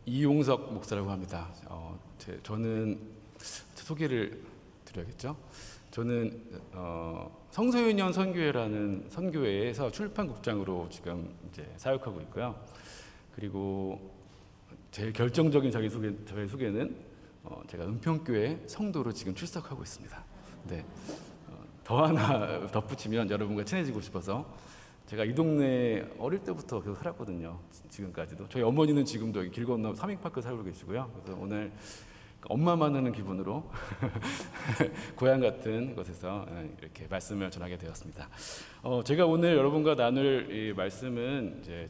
이용석 목사라고 합니다. 저는 소개를 드려야겠죠. 저는 성서윤현 선교회라는 선교회에서 출판국장으로 지금 이제 사역하고 있고요. 그리고 제일 결정적인 저희 소개는 제가 은평교회 성도로 지금 출석하고 있습니다. 네. 더 하나 덧붙이면 여러분과 친해지고 싶어서 제가 이 동네 어릴 때부터 계속 살았거든요. 지금까지도. 저희 어머니는 지금도 길 건너 삼익파크 살고 계시고요. 그래서 오늘 엄마 만나는 기분으로 고향 같은 곳에서 이렇게 말씀을 전하게 되었습니다. 제가 오늘 여러분과 나눌 이 말씀은 이제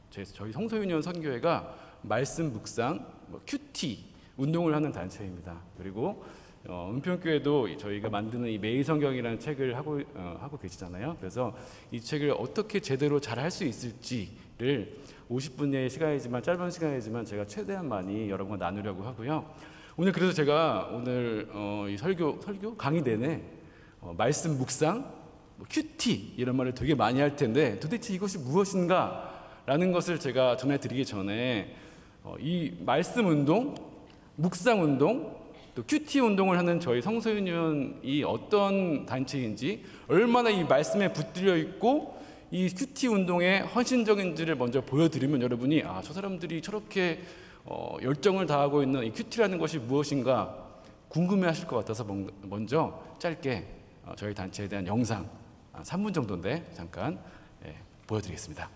저희 성서윤현 선교회가 말씀 묵상 큐티 운동을 하는 단체입니다. 그리고 은평교회도 저희가 만드는 이 매일 성경이라는 책을 하고 계시잖아요. 그래서 이 책을 어떻게 제대로 잘 할 수 있을지를 50분의 시간이지만 짧은 시간이지만 제가 최대한 많이 여러분과 나누려고 하고요. 오늘 그래서 제가 오늘 이 설교 강의 내내 말씀 묵상, 큐티 이런 말을 되게 많이 할 텐데 도대체 이것이 무엇인가라는 것을 제가 전해드리기 전에 이 말씀 운동, 묵상 운동, 또 큐티 운동을 하는 저희 성서윤현이 어떤 단체인지, 얼마나 이 말씀에 붙들려 있고 이 큐티 운동에 헌신적인지를 먼저 보여드리면 여러분이 저 사람들이 저렇게 열정을 다하고 있는 이 큐티라는 것이 무엇인가 궁금해하실 것 같아서 먼저 짧게 저희 단체에 대한 영상 3분 정도인데 잠깐 보여드리겠습니다.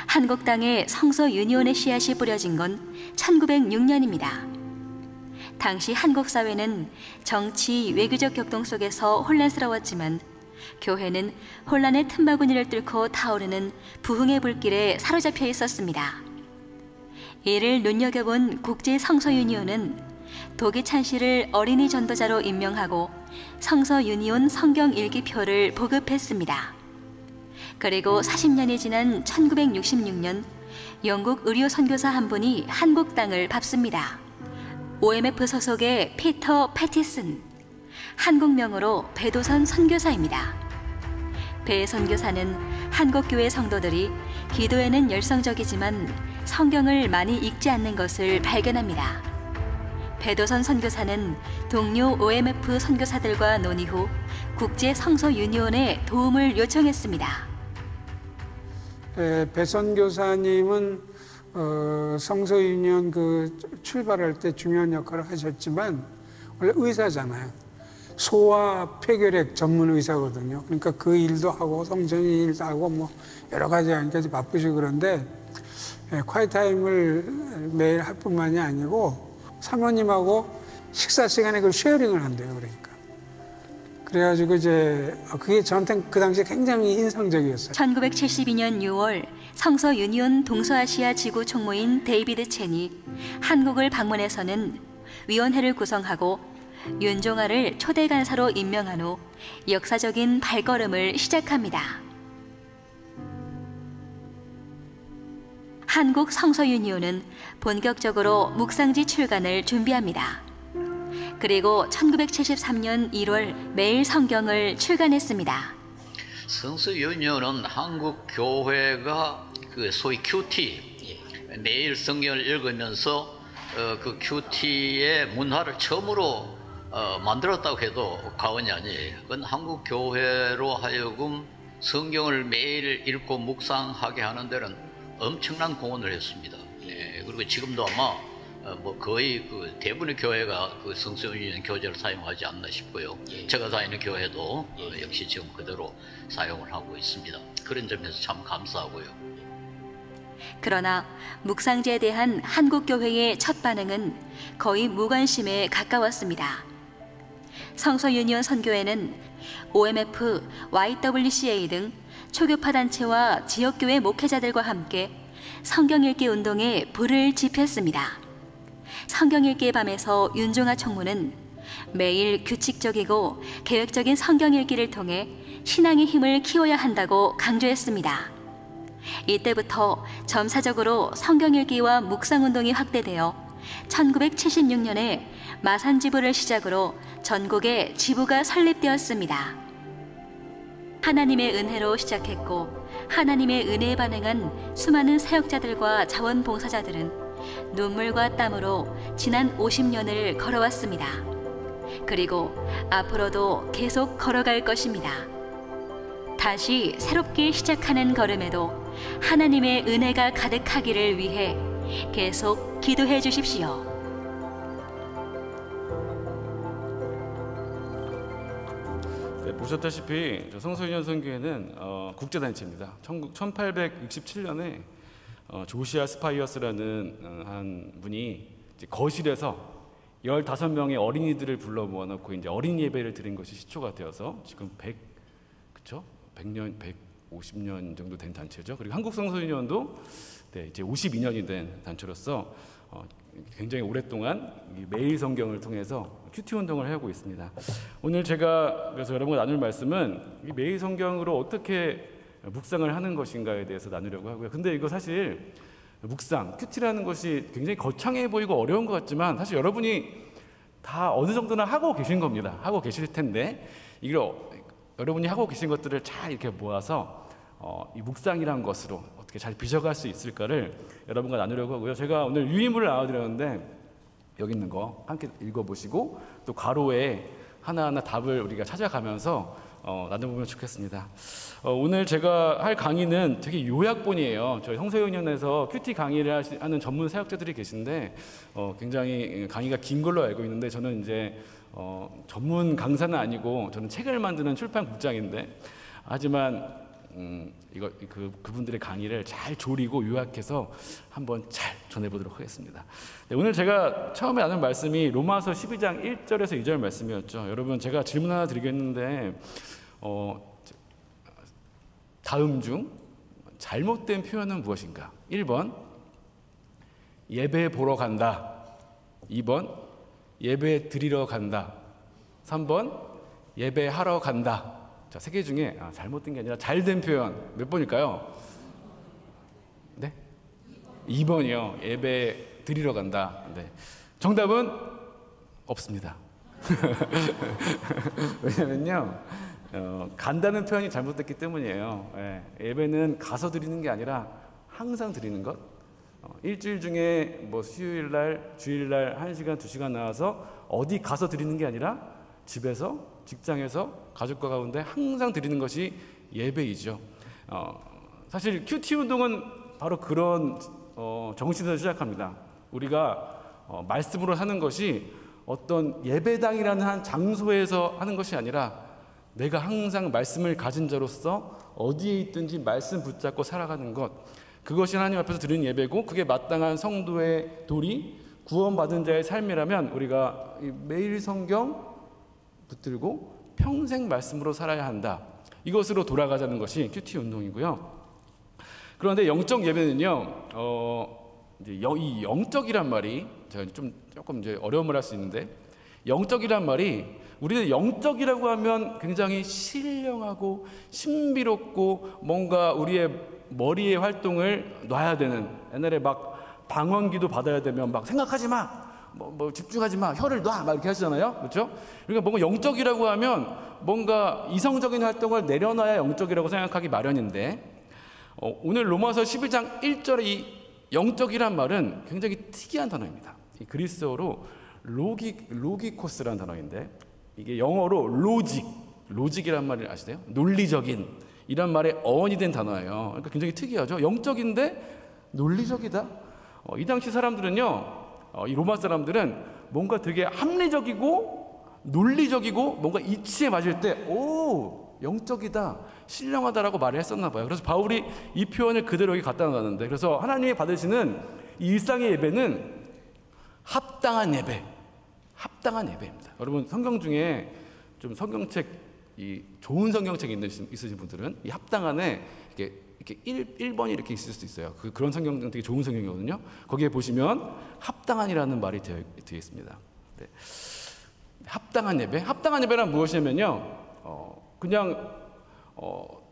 한국 땅에 성서윤희원의 씨앗이 뿌려진 건 1906년입니다. 당시 한국 사회는 정치, 외교적 격동 속에서 혼란스러웠지만 교회는 혼란의 틈바구니를 뚫고 타오르는 부흥의 불길에 사로잡혀 있었습니다. 이를 눈여겨본 국제성서윤희원은 도기찬 씨를 어린이 전도자로 임명하고 성서윤희원 성경일기표를 보급했습니다. 그리고 40년이 지난 1966년 영국 의료 선교사 한 분이 한국 땅을 밟습니다. OMF 소속의 피터 패티슨, 한국명으로 배도선 선교사입니다. 배 선교사는 한국교회 성도들이 기도에는 열성적이지만 성경을 많이 읽지 않는 것을 발견합니다. 배도선 선교사는 동료 OMF 선교사들과 논의 후 국제성서윤희원에 도움을 요청했습니다. 배 선교사님은 성서윤희원 출발할 때 중요한 역할을 하셨지만 원래 의사잖아요. 소아 폐결핵 전문 의사거든요. 그러니까 그 일도 하고 성전인 일도 하고 뭐 여러 가지 하니까 바쁘시고 그런데 콰이타임을 매일 할 뿐만이 아니고 사모님하고 식사 시간에 그 쉐어링을 한대요. 그러니까. 그래가지고 이제 그게 저한테는 그 당시에 굉장히 인상적이었어요. 1972년 6월 성서윤희원 동서아시아 지구 총무인 데이비드 첸이 한국을 방문해서는 위원회를 구성하고 윤종아를 초대 간사로 임명한 후 역사적인 발걸음을 시작합니다. 한국 성서윤희원은 본격적으로 묵상지 출간을 준비합니다. 그리고 1973년 1월 매일 성경을 출간했습니다. 성서윤희원은 한국 교회가 소위 큐티, 매일 성경을 읽으면서 그 큐티의 문화를 처음으로 만들었다고 해도 과언이 아니에요. 그건 한국 교회로 하여금 성경을 매일 읽고 묵상하게 하는 데는 엄청난 공헌을 했습니다. 그리고 지금도 아마 거의 대부분의 교회가 성서윤희원 교재를 사용하지 않나 싶고요. 제가 다니는 교회도 역시 지금 그대로 사용을 하고 있습니다. 그런 점에서 참 감사하고요. 그러나 묵상지에 대한 한국 교회의 첫 반응은 거의 무관심에 가까웠습니다. 성서윤희원 선교회는 OMF, YWCA 등 초교파 단체와 지역교회 목회자들과 함께 성경 읽기 운동에 불을 지폈습니다. 성경 읽기의 밤에서 윤종아 총무는 매일 규칙적이고 계획적인 성경 읽기를 통해 신앙의 힘을 키워야 한다고 강조했습니다. 이때부터 점차적으로 성경 읽기와 묵상 운동이 확대되어 1976년에 마산지부를 시작으로 전국에 지부가 설립되었습니다. 하나님의 은혜로 시작했고 하나님의 은혜에 반응한 수많은 사역자들과 자원봉사자들은 눈물과 땀으로 지난 50년을 걸어왔습니다. 그리고 앞으로도 계속 걸어갈 것입니다. 다시 새롭게 시작하는 걸음에도 하나님의 은혜가 가득하기를 위해 계속 기도해 주십시오. 네, 보셨다시피 성서유년 선교회는 국제단체입니다. 1867년에 조시아 스파이어스라는 한 분이 이제 거실에서 15명의 어린이들을 불러 모아놓고 이제 어린이 예배를 드린 것이 시초가 되어서 지금 100년, 150년 정도 된 단체죠. 그리고 한국 성서유년도 네, 이제 52년이 된 단체로서 굉장히 오랫동안 매일 성경을 통해서 큐티 운동을 하고 있습니다. 오늘 제가 그래서 여러분과 나눌 말씀은 이 매일 성경으로 어떻게 묵상을 하는 것인가에 대해서 나누려고 하고요. 근데 이거 사실 묵상, 큐티라는 것이 굉장히 거창해 보이고 어려운 것 같지만 사실 여러분이 다 어느 정도는 하고 계신 겁니다. 하고 계실 텐데 이걸 여러분이 하고 계신 것들을 잘 이렇게 모아서 이 묵상이라는 것으로 어떻게 잘 빚어갈 수 있을까를 여러분과 나누려고 하고요. 제가 오늘 유인물을 나눠드렸는데 여기 있는 거 함께 읽어보시고 또 괄호에 하나하나 답을 우리가 찾아가면서 나눠보면 좋겠습니다. 오늘 제가 할 강의는 되게 요약본이에요. 저희 성서유년에서 큐티 강의를 하는 전문 사역자들이 계신데 굉장히 강의가 긴 걸로 알고 있는데 저는 이제 전문 강사는 아니고 저는 책을 만드는 출판국장인데 하지만 그분들의 강의를 잘 조리고 요약해서 한번 잘 전해보도록 하겠습니다. 네, 오늘 제가 처음에 나눈 말씀이 로마서 12장 1절에서 2절 말씀이었죠. 여러분 제가 질문 하나 드리겠는데 다음 중 잘못된 표현은 무엇인가? 1번 예배 보러 간다. 2번 예배 드리러 간다. 3번 예배하러 간다. 자, 세 개 중에 잘못된 게 아니라 잘된 표현 몇 번일까요? 네? 2번이요. 예배 드리러 간다. 네. 정답은 없습니다. 왜냐면요, 간다는 표현이 잘못됐기 때문이에요. 예, 예배는 가서 드리는 게 아니라 항상 드리는 것. 일주일 중에 뭐 수요일날, 주일날 1시간, 2시간 나와서 어디 가서 드리는 게 아니라 집에서, 직장에서, 가족과 가운데 항상 드리는 것이 예배이죠. 사실 큐티 운동은 바로 그런 정신에서 시작합니다. 우리가 말씀으로 하는 것이 어떤 예배당이라는 한 장소에서 하는 것이 아니라 내가 항상 말씀을 가진 자로서 어디에 있든지 말씀 붙잡고 살아가는 것, 그것이 하나님 앞에서 드리는 예배고 그게 마땅한 성도의 도리, 구원받은 자의 삶이라면 우리가 매일 성경 붙들고 평생 말씀으로 살아야 한다. 이것으로 돌아가자는 것이 큐티 운동이고요. 그런데 영적 예배는요, 이 영적이란 말이 제가 조금 이제 어려움을 할 수 있는데, 영적이란 말이 우리는 영적이라고 하면 굉장히 신령하고 신비롭고 뭔가 우리의 머리의 활동을 놔야 되는, 옛날에 막 방언기도 받아야 되면 막 생각하지 마, 뭐 집중하지 마, 혀를 놔, 막 이렇게 하시잖아요, 그렇죠? 그러니까 뭔가 영적이라고 하면 뭔가 이성적인 활동을 내려놔야 영적이라고 생각하기 마련인데, 오늘 로마서 11장 1절의 이 영적이란 말은 굉장히 특이한 단어입니다. 이 그리스어로 로기코스라는 단어인데 이게 영어로 로직이란 말을 아시나요? 논리적인 이란 말의 어원이 된 단어예요. 그러니까 굉장히 특이하죠. 영적인데 논리적이다. 이 당시 사람들은요, 이 로마 사람들은 뭔가 되게 합리적이고 논리적이고 뭔가 이치에 맞을 때 영적이다, 신령하다라고 말을 했었나 봐요. 그래서 바울이 이 표현을 그대로 여기 갖다 놨는데, 그래서 하나님이 받으시는 이 일상의 예배는 합당한 예배입니다. 여러분 성경 중에 좀 성경책, 이 좋은 성경책이 있으신 분들은 이 합당한에 이렇게 1번이 이렇게 있을 수도 있어요. 그런 성경은 되게 좋은 성경이거든요. 거기에 보시면 합당한이라는 말이 되어 있습니다. 네. 합당한 예배란 무엇이냐면요, 그냥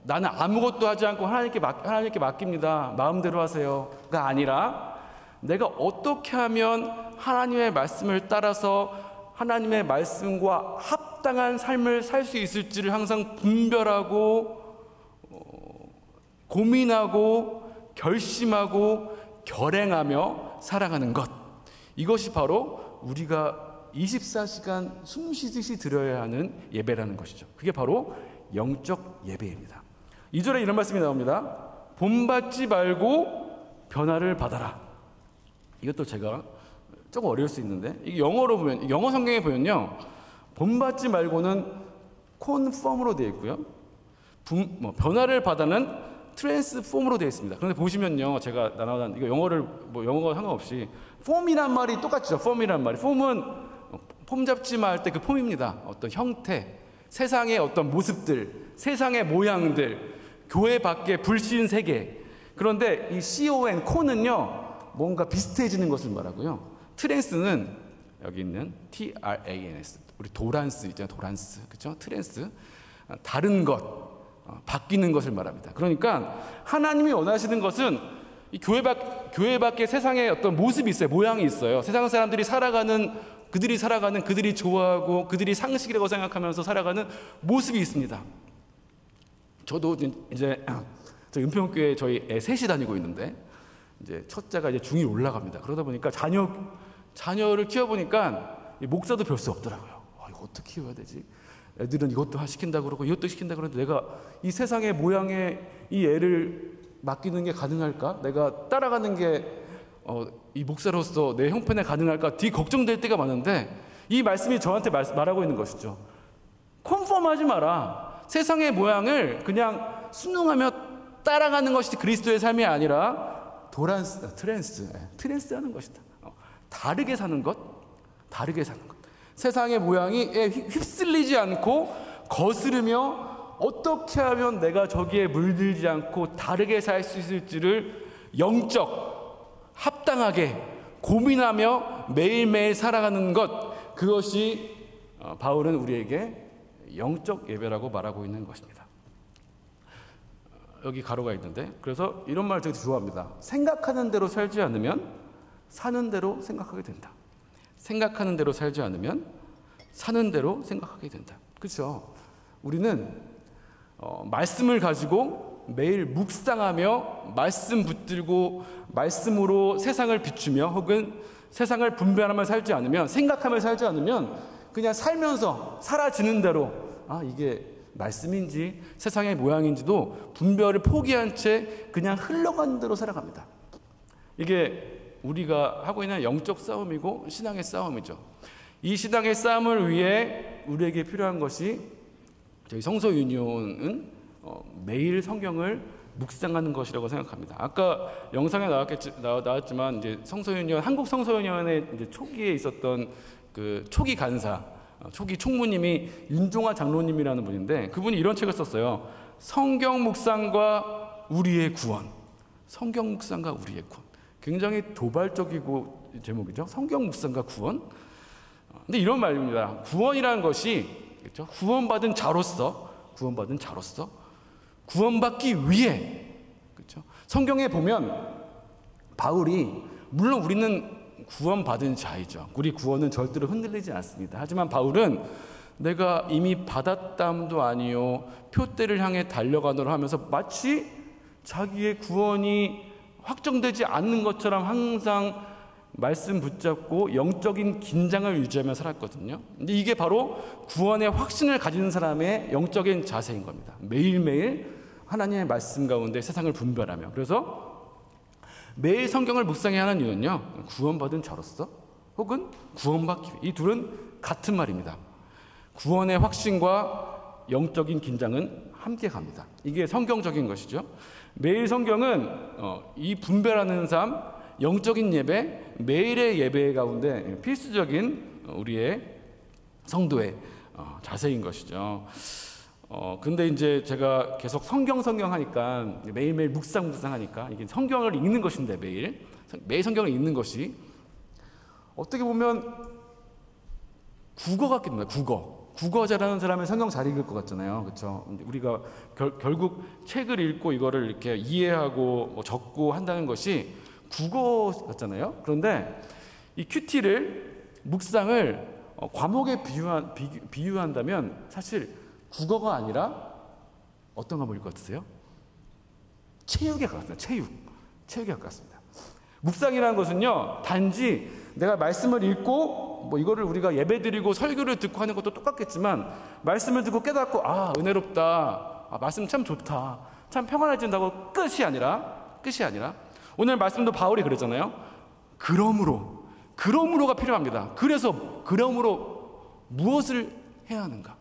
나는 아무것도 하지 않고 하나님께 맡깁니다, 마음대로 하세요가 아니라 내가 어떻게 하면 하나님의 말씀을 따라서 하나님의 말씀과 합당한 삶을 살 수 있을지를 항상 분별하고 고민하고 결심하고 결행하며 살아가는 것, 이것이 바로 우리가 24시간 숨 쉬듯이 드려야 하는 예배라는 것이죠. 그게 바로 영적 예배입니다. 2절에 이런 말씀이 나옵니다. 본받지 말고 변화를 받아라. 이것도 제가 조금 어려울 수 있는데, 이게 영어로 보면, 영어 성경에 보면요, 본받지 말고는 conform으로 되어 있고요, 변화를 받아는 트랜스폼으로 되어 있습니다. 그런데 보시면요, 제가 나눠난 이거 영어를 영어가 상관없이 폼이란 말이 똑같죠. 폼이란 말이, 폼은 폼 잡지 마 할 때 그 폼입니다. 어떤 형태, 세상의 어떤 모습들, 세상의 모양들, 교회 밖의 불신 세계. 그런데 이 con, 콘은요, 뭔가 비슷해지는 것을 말하고요, 트랜스는 여기 있는 trans, 우리 도란스 있잖아요. 도란스, 그렇죠? 트랜스, 다른 것, 바뀌는 것을 말합니다. 그러니까 하나님이 원하시는 것은 이 교회 밖에 세상에 어떤 모습이 있어요. 모양이 있어요. 세상 사람들이 그들이 좋아하고 그들이 상식이라고 생각하면서 살아가는 모습이 있습니다. 저도 이제 저희 은평교회 저희 애 셋이 다니고 있는데, 이제 첫째가 이제 중2 올라갑니다. 그러다 보니까 자녀를 키워보니까 목사도 별 수 없더라고요. 이거 어떻게 키워야 되지? 애들은 이것도 시킨다 그러고 이것도 시킨다 그러는데 내가 이 세상의 모양에 이 애를 맡기는 게 가능할까? 내가 따라가는 게 이 목사로서 내 형편에 가능할까? 되게 걱정될 때가 많은데, 이 말씀이 저한테 말하고 있는 것이죠. 컨펌하지 마라. 세상의 모양을 그냥 순응하며 따라가는 것이 그리스도의 삶이 아니라 트랜스하는 것이다. 다르게 사는 것. 세상의 모양에 휩쓸리지 않고 거스르며 어떻게 하면 내가 저기에 물들지 않고 다르게 살 수 있을지를 영적, 합당하게 고민하며 매일매일 살아가는 것, 그것이 바울은 우리에게 영적 예배라고 말하고 있는 것입니다. 여기 가로가 있는데, 그래서 이런 말을 되게 좋아합니다. 생각하는 대로 살지 않으면 사는 대로 생각하게 된다. 생각하는 대로 살지 않으면 사는 대로 생각하게 된다. 그렇죠? 우리는 말씀을 가지고 매일 묵상하며 말씀 붙들고 말씀으로 세상을 비추며 혹은 세상을 분별하며 살지 않으면, 생각하며 살지 않으면 그냥 살면서 사라지는 대로 이게 말씀인지 세상의 모양인지도 분별을 포기한 채 그냥 흘러가는 대로 살아갑니다. 이게 우리가 하고 있는 영적 싸움이고 신앙의 싸움이죠. 이 신앙의 싸움을 위해 우리에게 필요한 것이, 저희 성서 유니온은 매일 성경을 묵상하는 것이라고 생각합니다. 아까 영상에 나왔지만 이제 성서 유니온, 한국 성서 유니온의 이제 초기에 있었던 그 초기 간사, 초기 총무님이 윤종화 장로님이라는 분인데, 그분이 이런 책을 썼어요. 성경 묵상과 우리의 구원. 성경 묵상과 우리의 구원. 굉장히 도발적이고 제목이죠. 성경 묵상과 구원. 근데 이런 말입니다. 구원이라는 것이, 그렇죠? 구원받은 자로서 구원받기 위해, 그렇죠? 성경에 보면 바울이, 물론 우리는 구원받은 자이죠. 우리 구원은 절대로 흔들리지 않습니다. 하지만 바울은 내가 이미 받았담도 아니요 표대를 향해 달려가노라 하면서 마치 자기의 구원이 확정되지 않는 것처럼 항상 말씀 붙잡고 영적인 긴장을 유지하며 살았거든요. 근데 이게 바로 구원의 확신을 가지는 사람의 영적인 자세인 겁니다. 매일매일 하나님의 말씀 가운데 세상을 분별하며. 그래서 매일 성경을 묵상해야 하는 이유는요, 구원받은 자로서 혹은 구원받기 위해. 이 둘은 같은 말입니다. 구원의 확신과 영적인 긴장은 함께 갑니다. 이게 성경적인 것이죠. 매일 성경은 이 분별하는 삶, 영적인 예배, 매일의 예배 가운데 필수적인 우리의 성도의 자세인 것이죠. 근데 이제 제가 계속 성경 하니까, 매일매일 묵상하니까, 이게 성경을 읽는 것인데, 매일 성경을 읽는 것이 어떻게 보면 국어 같긴 합니다. 국어 잘하는 사람은 성경 잘 읽을 것 같잖아요. 그렇죠? 우리가 결국 책을 읽고 이거를 이렇게 이해하고 적고 한다는 것이 국어 같잖아요. 그런데 이 큐티를 묵상을 과목에 비유한다면 사실 국어가 아니라 어떤 과목일 것 같으세요? 체육에 가깝습니다. 체육에 가깝습니다. 묵상이라는 것은요, 단지 내가 말씀을 읽고 뭐 이거를 우리가 예배드리고 설교를 듣고 하는 것도 똑같겠지만 말씀을 듣고 깨닫고 아, 은혜롭다, 아, 말씀 참 좋다, 참 평안해진다고 끝이 아니라 오늘 말씀도 바울이 그랬잖아요. 그러므로가 필요합니다. 그래서 그러므로 무엇을 해야 하는가?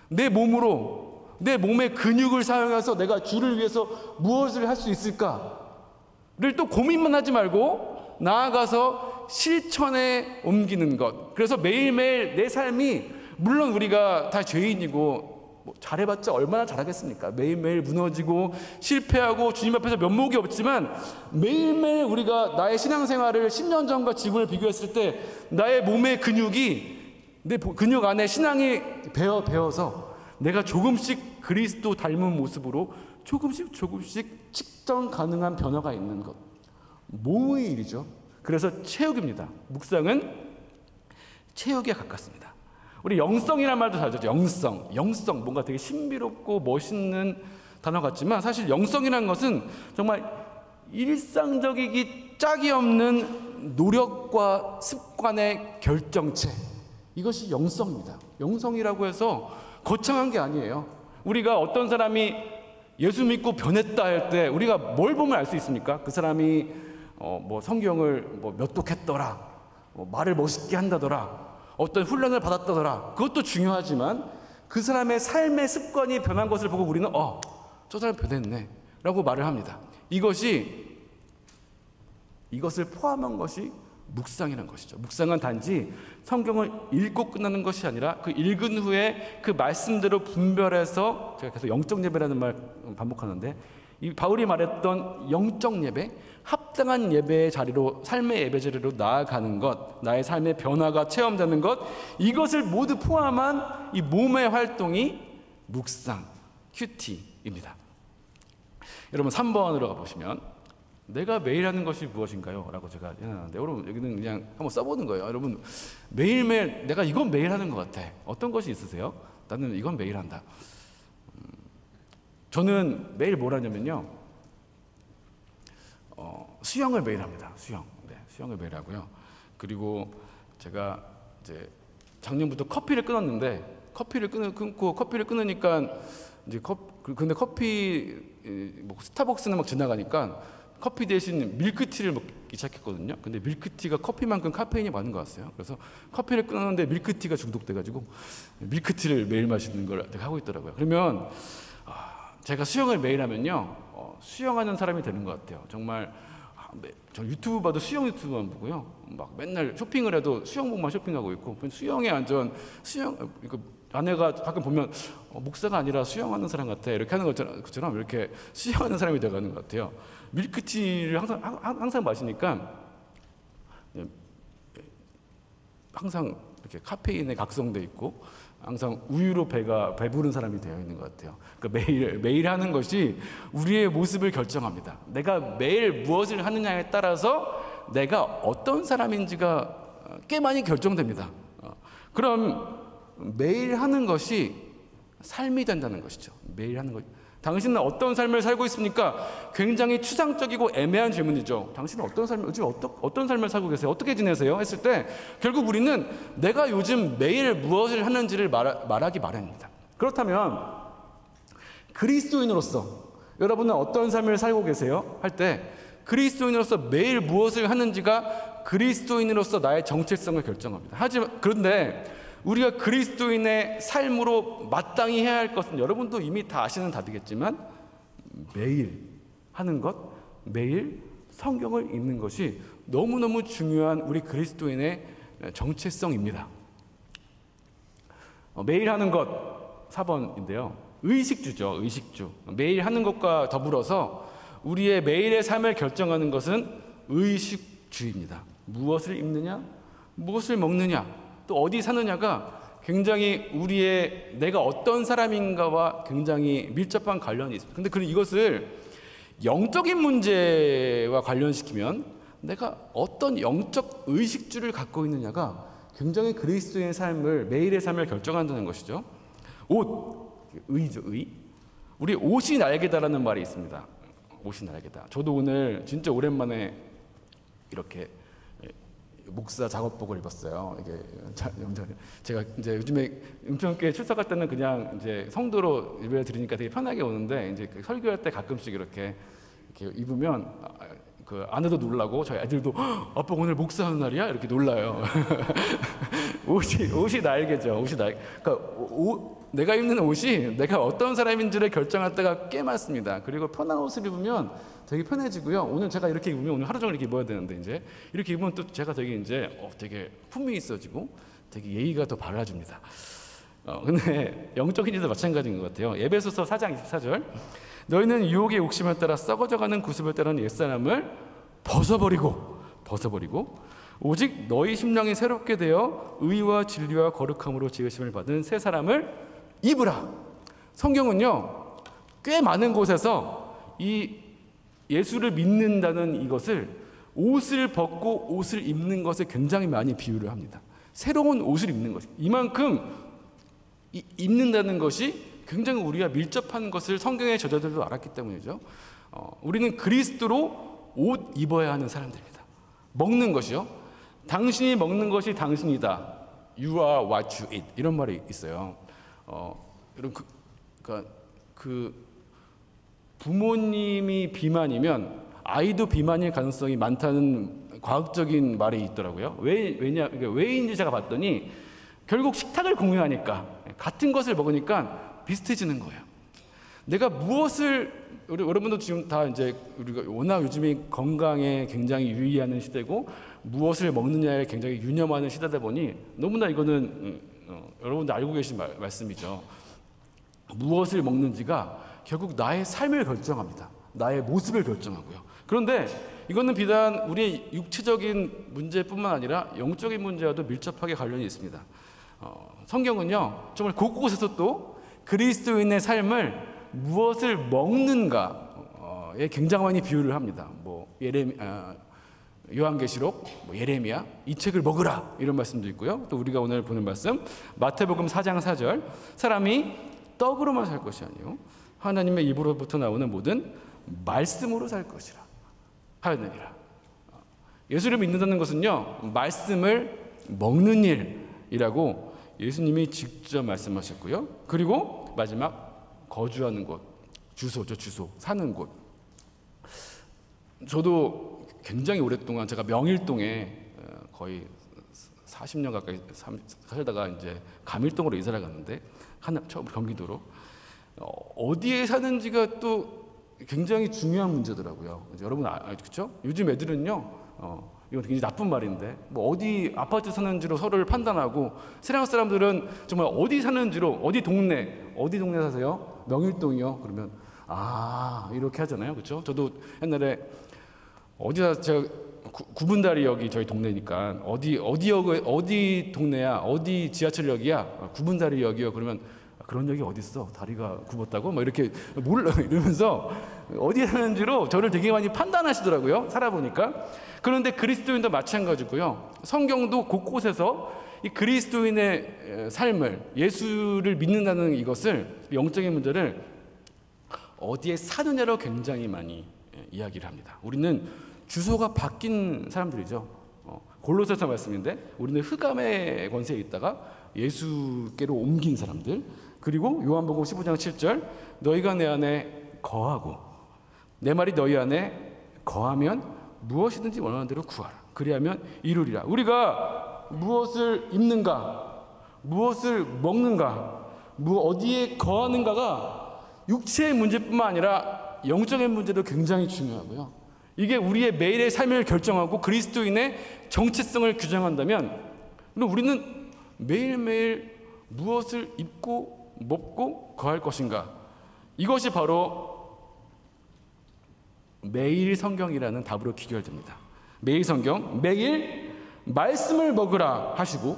내 몸의 근육을 사용해서 내가 주를 위해서 무엇을 할 수 있을까를 또 고민만 하지 말고 나아가서 실천에 옮기는 것. 그래서 매일매일 내 삶이, 물론 우리가 다 죄인이고 뭐 잘해봤자 얼마나 잘하겠습니까? 매일매일 무너지고 실패하고 주님 앞에서 면목이 없지만 매일매일 우리가 나의 신앙생활을 10년 전과 지금을 비교했을 때 나의 몸의 근육이, 내 근육 안에 신앙이 배어서 내가 조금씩 그리스도 닮은 모습으로 조금씩 측정 가능한 변화가 있는 것. 몸의 일이죠. 그래서 체육입니다. 묵상은 체육에 가깝습니다. 우리 영성이라는 말도 잘 듣죠. 영성 뭔가 되게 신비롭고 멋있는 단어 같지만 사실 영성이라는 것은 정말 일상적이기 짝이 없는 노력과 습관의 결정체. 이것이 영성입니다. 영성이라고 해서 거창한 게 아니에요. 우리가 어떤 사람이 예수 믿고 변했다 할 때 우리가 뭘 보면 알 수 있습니까? 그 사람이 뭐 성경을 뭐 몇 독했더라, 뭐 말을 멋있게 한다더라, 어떤 훈련을 받았다더라. 그것도 중요하지만 그 사람의 삶의 습관이 변한 것을 보고 우리는 저 사람 변했네 라고 말을 합니다. 이것을 포함한 것이 묵상이라는 것이죠. 묵상은 단지 성경을 읽고 끝나는 것이 아니라 그 읽은 후에 그 말씀대로 분별해서, 제가 계속 영적 예배라는 말 반복하는데, 이 바울이 말했던 영적 예배, 합당한 예배의 자리로, 삶의 예배 자리로 나아가는 것, 나의 삶의 변화가 체험되는 것, 이것을 모두 포함한 이 몸의 활동이 묵상, 큐티입니다. 여러분 3번으로 가보시면 내가 매일 하는 것이 무엇인가요? 라고 제가 해놨는데, 여러분 여기는 그냥 한번 써보는 거예요. 여러분 매일매일 내가 이건 매일 하는 것 같아. 어떤 것이 있으세요? 나는 이건 매일 한다. 저는 매일 뭘 하냐면요, 수영을 매일 합니다. 수영을 매일 하고요. 그리고 제가 이제 작년부터 커피를 끊었는데, 커피를 끊으니까 이제 근데 커피 뭐 스타벅스는 막 지나가니까 커피 대신 밀크티를 먹기 시작했거든요. 근데 밀크티가 커피만큼 카페인이 많은 것 같아요. 그래서 커피를 끊었는데 밀크티가 중독돼가지고 밀크티를 매일 마시는 걸 하고 있더라고요. 그러면 제가 수영을 매일 하면요, 수영하는 사람이 되는 것 같아요. 정말 저 유튜브 봐도 수영 유튜브만 보고요, 막 맨날 쇼핑을 해도 수영복만 쇼핑하고 있고, 수영에 완전 아내가 가끔 보면 목사가 아니라 수영하는 사람 같아 이렇게 하는 것처럼 이렇게 수영하는 사람이 되어가는 것 같아요. 밀크티를 항상 마시니까 항상 이렇게 카페인에 각성돼 있고 항상 우유로 배부른 사람이 되어 있는 것 같아요. 그러니까 매일 하는 것이 우리의 모습을 결정합니다. 내가 매일 무엇을 하느냐에 따라서 내가 어떤 사람인지가 꽤 많이 결정됩니다. 그럼 매일 하는 것이 삶이 된다는 것이죠. 매일 하는 것. 당신은 어떤 삶을 살고 있습니까? 굉장히 추상적이고 애매한 질문이죠. 당신은 요즘 어떤 삶을 살고 계세요? 어떻게 지내세요? 했을 때 결국 우리는 내가 요즘 매일 무엇을 하는지를 말하기 마련입니다. 그렇다면 그리스도인으로서 여러분은 어떤 삶을 살고 계세요? 할 때 그리스도인으로서 매일 무엇을 하는지가 그리스도인으로서 나의 정체성을 결정합니다. 그런데 우리가 그리스도인의 삶으로 마땅히 해야 할 것은 여러분도 이미 다 아시는 답이겠지만 매일 하는 것, 매일 성경을 읽는 것이 너무너무 중요한 우리 그리스도인의 정체성입니다. 매일 하는 것 4번인데요. 의식주죠. 의식주. 매일 하는 것과 더불어서 우리의 매일의 삶을 결정하는 것은 의식주입니다. 무엇을 입느냐, 무엇을 먹느냐, 또 어디 사느냐가 굉장히 내가 어떤 사람인가와 굉장히 밀접한 관련이 있습니다. 근데 이것을 영적인 문제와 관련시키면 내가 어떤 영적 의식주를 갖고 있느냐가 굉장히 그리스도인의 삶을, 매일의 삶을 결정한다는 것이죠. 의죠, 의. 우리 옷이 날개다라는 말이 있습니다. 옷이 날개다. 저도 오늘 진짜 오랜만에 이렇게 목사 작업복을 입었어요. 이게 제가 이제 요즘에 은평교회 출석할 때는 그냥 이제 성도로 예배 드리니까 되게 편하게 오는데, 이제 설교할 때 가끔씩 이렇게 입으면 그 아내도 놀라고 저희 애들도 아빠 오늘 목사하는 날이야? 이렇게 놀라요. 옷이 날개죠. 옷이 날개. 그러니까 내가 입는 옷이 내가 어떤 사람인지를 결정할 때가 꽤 많습니다. 그리고 편한 옷을 입으면 되게 편해지고요. 오늘 제가 이렇게 입으면 오늘 하루 종일 이렇게 입어야 되는데, 이제 이렇게 입으면 또 제가 되게 되게 품위 있어지고 되게 예의가 더 발라집니다. 근데 영적인 일도 마찬가지인 것 같아요. 에베소서 4장 24절. 너희는 유혹의 욕심을 따라 썩어져가는 구습을 따르는 옛사람을 벗어버리고 오직 너희 심령이 새롭게 되어 의와 진리와 거룩함으로 지으심을 받은 새 사람을 입으라. 성경은요, 꽤 많은 곳에서 이 예수를 믿는다는 이것을 옷을 벗고 옷을 입는 것에 굉장히 많이 비유를 합니다. 새로운 옷을 입는 것, 이만큼 입는다는 것이 굉장히 우리가 밀접한 것을 성경의 저자들도 알았기 때문이죠. 우리는 그리스도로 옷 입어야 하는 사람들입니다. 먹는 것이요, 당신이 먹는 것이 당신이다. You are what you eat. 이런 말이 있어요. 그러니까 부모님이 비만이면 아이도 비만일 가능성이 많다는 과학적인 말이 있더라고요. 왜인지 제가 봤더니 결국 식탁을 공유하니까, 같은 것을 먹으니까 비슷해지는 거예요. 내가 무엇을, 여러분도 지금 다 이제 우리가 워낙 요즘이 건강에 굉장히 유의하는 시대고 무엇을 먹느냐에 굉장히 유념하는 시대다 보니 너무나 이거는 여러분도 알고 계신 말씀이죠. 무엇을 먹는지가 결국 나의 삶을 결정합니다. 나의 모습을 결정하고요. 그런데 이거는 비단 우리의 육체적인 문제뿐만 아니라 영적인 문제와도 밀접하게 관련이 있습니다. 성경은요, 정말 곳곳에서 또 그리스도인의 삶을 무엇을 먹는가에 굉장히 많이 비유를 합니다. 요한계시록, 예레미야, 이 책을 먹으라, 이런 말씀도 있고요. 또 우리가 오늘 보는 말씀 마태복음 4장 4절, 사람이 떡으로만 살 것이 아니요 하나님의 입으로부터 나오는 모든 말씀으로 살 것이라 하였느니라. 예수를 믿는다는 것은요, 말씀을 먹는 일이라고 예수님이 직접 말씀하셨고요. 그리고 마지막 거주하는 곳, 주소죠. 주소, 사는 곳. 저도 굉장히 오랫동안 제가 명일동에 거의 40년 가까이 살다가 이제 감일동으로 이사를 갔는데, 처음 경기도로 어디에 사는지가 또 굉장히 중요한 문제더라고요. 여러분 그렇죠? 요즘 애들은요, 이건 굉장히 나쁜 말인데, 어디 아파트 사는지로 서로를 판단하고, 세상 사람들은 정말 어디 사는지로, 어디 동네 사세요? 명일동이요? 그러면 이렇게 하잖아요, 그렇죠? 저도 옛날에 제가 구분다리역이 저희 동네니까 어디 동네야, 어디 지하철역이야, 구분다리역이요. 그러면 그런 역이 어디 있어? 다리가 굽었다고? 이렇게 몰라 이러면서 어디 사는지로 저를 되게 많이 판단하시더라고요, 살아보니까. 그런데 그리스도인도 마찬가지고요. 성경도 곳곳에서 이 그리스도인의 삶을, 예수를 믿는다는 이것을, 영적인 문제를 어디에 사느냐로 굉장히 많이 이야기를 합니다. 우리는 주소가 바뀐 사람들이죠. 골로새서 말씀인데, 우리는 흑암의 권세에 있다가 예수께로 옮긴 사람들. 그리고 요한복음 15장 7절, 너희가 내 안에 거하고 내 말이 너희 안에 거하면 무엇이든지 원하는 대로 구하라. 그리하면 이루리라. 우리가 무엇을 입는가, 무엇을 먹는가, 어디에 거하는가가 육체의 문제뿐만 아니라 영적인 문제도 굉장히 중요하고요. 이게 우리의 매일의 삶을 결정하고 그리스도인의 정체성을 규정한다면, 우리는 매일매일 무엇을 입고 먹고 거할 것인가, 이것이 바로 매일 성경이라는 답으로 귀결됩니다. 매일 성경, 매일 말씀을 먹으라 하시고,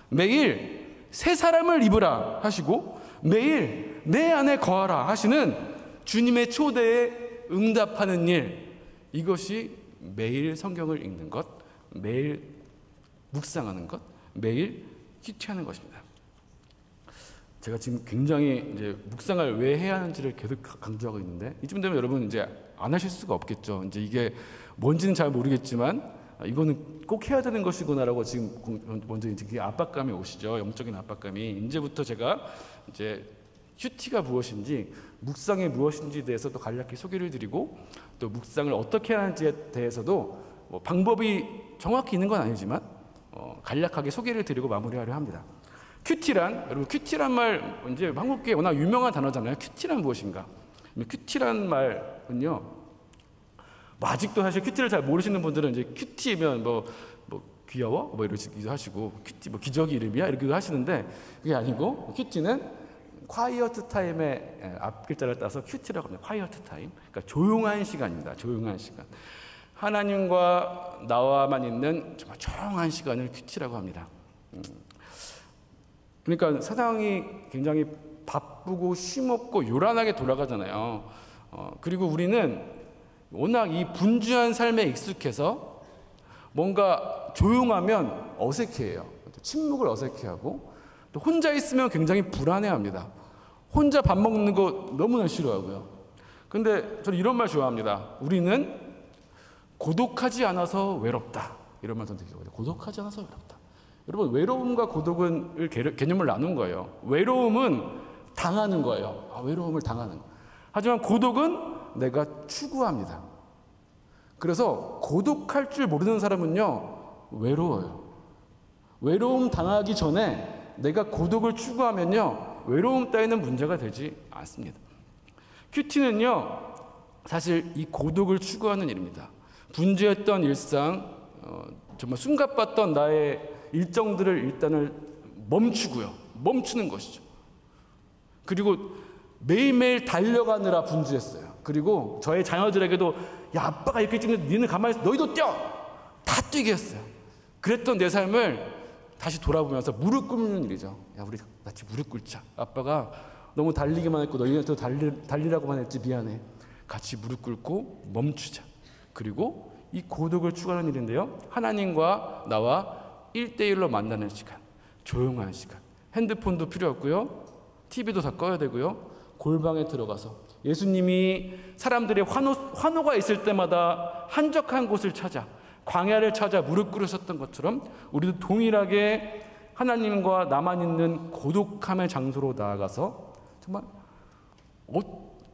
매일 새 사람을 입으라 하시고, 매일 내 안에 거하라 하시는 주님의 초대에 응답하는 일, 이것이 매일 성경을 읽는 것, 매일 묵상하는 것, 매일 큐티하는 것입니다. 제가 지금 굉장히 이제 묵상을 왜 해야 하는지를 계속 강조하고 있는데 이쯤 되면 여러분 이제 안 하실 수가 없겠죠. 이제 이게 뭔지는 잘 모르겠지만 이거는 꼭 해야 되는 것이구나라고 지금 먼저 이제 그게 압박감이 오시죠. 영적인 압박감이. 이제부터 제가 이제 큐티가 무엇인지, 묵상이 무엇인지에 대해서 또 간략히 소개를 드리고, 또 묵상을 어떻게 하는지에 대해서도 뭐 방법이 정확히 있는 건 아니지만 간략하게 소개를 드리고 마무리하려 합니다. 큐티란, 여러분 큐티란 말 이제 한국계 워낙 유명한 단어잖아요. 큐티란 무엇인가? 큐티란 말은요, 뭐 아직도 사실 큐티를 잘 모르시는 분들은 이제 큐티면 뭐 귀여워 뭐 이러시기도 하시고, 큐티 뭐 기저귀 이름이야 이렇게 하시는데, 그게 아니고 큐티는 quiet time의 앞 글자를 따서 큐티라고 합니다. quiet time. 그러니까 조용한 시간입니다. 조용한 시간. 하나님과 나와만 있는 정말 조용한 시간을 큐티라고 합니다. 그러니까 세상이 굉장히 바쁘고 쉼없고 요란하게 돌아가잖아요. 그리고 우리는 워낙 이 분주한 삶에 익숙해서 뭔가 조용하면 어색해해요. 침묵을 어색해하고, 또 혼자 있으면 굉장히 불안해합니다. 혼자 밥 먹는 거 너무나 싫어하고요. 근데 저는 이런 말 좋아합니다. 우리는 고독하지 않아서 외롭다. 이런 말 선택해요. 고독하지 않아서 외롭다. 여러분, 외로움과 고독은 개념을 나눈 거예요. 외로움은 당하는 거예요. 외로움을 당하는 거. 하지만 고독은 내가 추구합니다. 그래서 고독할 줄 모르는 사람은요, 외로워요. 외로움 당하기 전에 내가 고독을 추구하면요, 외로움 따위는 문제가 되지 않습니다. 큐티는요, 사실 이 고독을 추구하는 일입니다. 분주했던 일상, 정말 숨가빴던 나의 일정들을 일단은 멈추는 것이죠. 그리고 매일매일 달려가느라 분주했어요. 그리고 저의 자녀들에게도, 야, 아빠가 이렇게 찍는데 니는 가만히 있어, 너희도 뛰어! 다 뛰게 했어요. 그랬던 내 삶을 다시 돌아보면서 무릎 꿇는 일이죠. 야, 우리 같이 무릎 꿇자. 아빠가 너무 달리기만 했고 너희한테도 달리라고만 했지, 미안해. 같이 무릎 꿇고 멈추자. 그리고 이 고독을 추구하는 일인데요, 하나님과 나와 1대1로 만나는 시간, 조용한 시간. 핸드폰도 필요 없고요, TV도 다 꺼야 되고요, 골방에 들어가서 예수님이 사람들의 환호가 있을 때마다 한적한 곳을 찾아, 광야를 찾아 무릎 꿇으셨던 것처럼 우리도 동일하게 하나님과 나만 있는 고독함의 장소로 나아가서 정말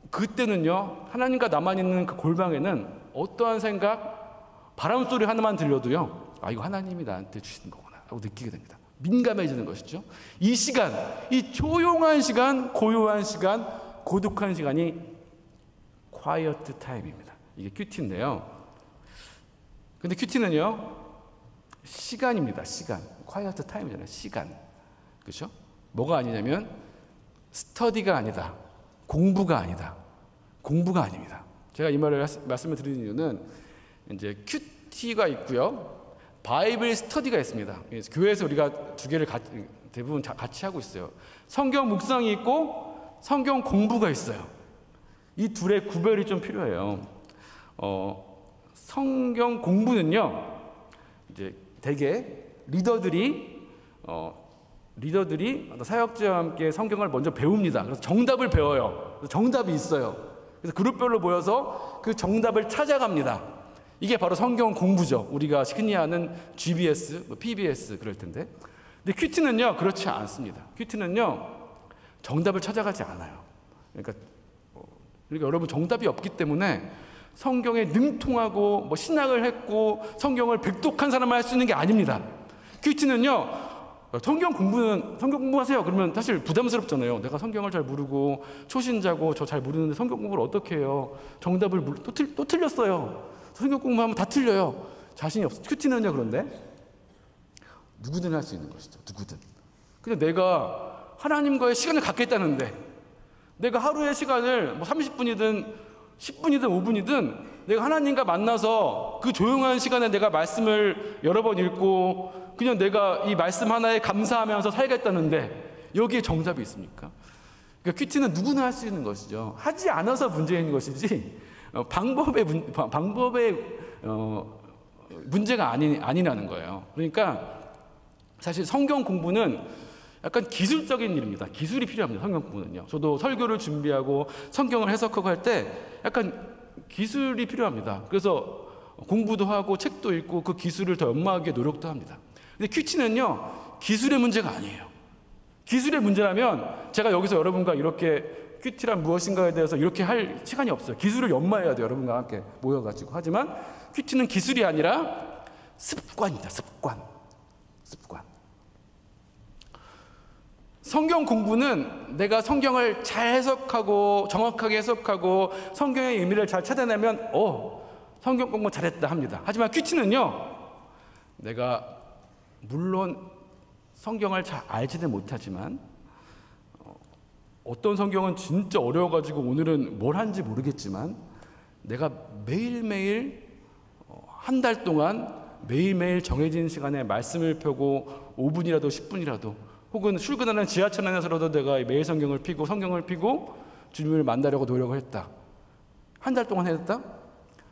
그때는요, 하나님과 나만 있는 그 골방에는 어떠한 생각, 바람 소리 하나만 들려도요, 이거 하나님이 나한테 주시는 거구나 하고 느끼게 됩니다. 민감해지는 것이죠. 이 시간, 이 조용한 시간, 고요한 시간, 고독한 시간이 quiet time입니다. 이게 큐티인데요. 근데 큐티는요, 시간입니다. 시간. quiet time이잖아요. 시간. 그렇죠? 뭐가 아니냐면 스터디가 아니다. 공부가 아니다. 공부가 아닙니다. 제가 이 말을 말씀을 드리는 이유는 이제 큐티가 있고요, 바이블 스터디가 있습니다. 교회에서 우리가 두 개를 대부분 같이 하고 있어요. 성경 묵상이 있고 성경 공부가 있어요. 이 둘의 구별이 좀 필요해요. 성경 공부는요, 이제 대개 리더들이 사역자와 함께 성경을 먼저 배웁니다. 그래서 정답을 배워요. 그래서 정답이 있어요. 그래서 그룹별로 모여서 그 정답을 찾아갑니다. 이게 바로 성경 공부죠. 우리가 흔히 아는 GBS, PBS 그럴 텐데. 근데 큐티는요, 그렇지 않습니다. 큐티는요, 정답을 찾아가지 않아요. 그러니까 여러분, 정답이 없기 때문에 성경에 능통하고 신학을 했고 성경을 백독한 사람만 할 수 있는 게 아닙니다. 큐티는요, 성경 공부하세요. 그러면 사실 부담스럽잖아요. 내가 성경을 잘 모르고 초신자고 저 잘 모르는데 성경 공부를 어떻게 해요? 정답을 또 틀렸어요. 성경 공부하면 다 틀려요. 자신이 없어. 큐티는요, 그런데 누구든 할 수 있는 것이죠. 누구든. 그냥 내가 하나님과의 시간을 갖겠다는데, 내가 하루의 시간을 30분이든 10분이든 5분이든 내가 하나님과 만나서 그 조용한 시간에 내가 말씀을 여러 번 읽고 그냥 내가 이 말씀 하나에 감사하면서 살겠다는데 여기에 정답이 있습니까? 그러니까 큐티는 누구나 할 수 있는 것이죠. 하지 않아서 문제인 것이지 방법의 문제가 아니라는 거예요. 그러니까 사실 성경 공부는 약간 기술적인 일입니다. 기술이 필요합니다. 성경 공부는요. 저도 설교를 준비하고 성경을 해석하고 할 때 약간 기술이 필요합니다. 그래서 공부도 하고 책도 읽고 그 기술을 더 연마하기 위해 노력도 합니다. 근데 큐티는요, 기술의 문제가 아니에요. 기술의 문제라면 제가 여기서 여러분과 이렇게 큐티란 무엇인가에 대해서 이렇게 할 시간이 없어요. 기술을 연마해야 돼요. 여러분과 함께 모여가지고. 하지만 큐티는 기술이 아니라 습관입니다. 습관. 성경 공부는 내가 성경을 잘 해석하고 정확하게 해석하고 성경의 의미를 잘 찾아내면 성경 공부 잘했다 합니다. 하지만 큐티는요, 내가 물론 성경을 잘 알지는 못하지만 어떤 성경은 진짜 어려워가지고 오늘은 뭘 하는지 모르겠지만 내가 매일매일 한 달 동안 매일매일 정해진 시간에 말씀을 펴고 5분이라도 10분이라도 혹은 출근하는 지하철 안에서라도 내가 매일 성경을 펴고 주님을 만나려고 노력을 했다. 한 달 동안 했다?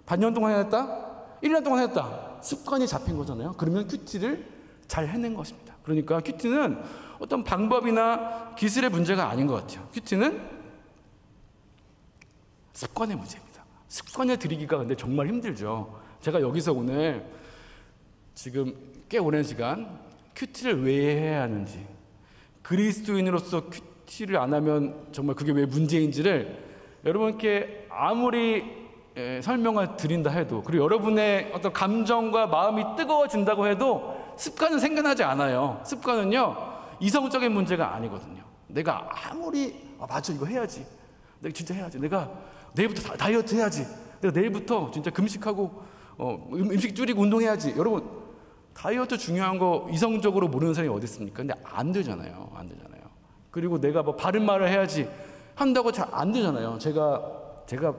반년 동안 했다? 1년 동안 했다? 습관이 잡힌 거잖아요. 그러면 큐티를 잘 해낸 것입니다. 그러니까 큐티는 어떤 방법이나 기술의 문제가 아닌 것 같아요. 큐티는 습관의 문제입니다. 습관을 들이기가 근데 정말 힘들죠. 제가 여기서 오늘 지금 꽤 오랜 시간 큐티를 왜 해야 하는지, 그리스도인으로서 큐티를 안 하면 정말 그게 왜 문제인지를 여러분께 아무리 설명을 드린다 해도, 그리고 여러분의 어떤 감정과 마음이 뜨거워진다고 해도 습관은 생겨나지 않아요. 습관은요, 이성적인 문제가 아니거든요. 내가 아무리 맞아 이거 해야지, 내가 진짜 해야지, 내가 내일부터 다이어트 해야지, 내가 내일부터 진짜 금식하고 음식 줄이고 운동해야지. 여러분, 다이어트 중요한 거 이성적으로 모르는 사람이 어디 있습니까? 근데 안 되잖아요. 그리고 내가 뭐 바른 말을 해야지 한다고 잘 안 되잖아요. 제가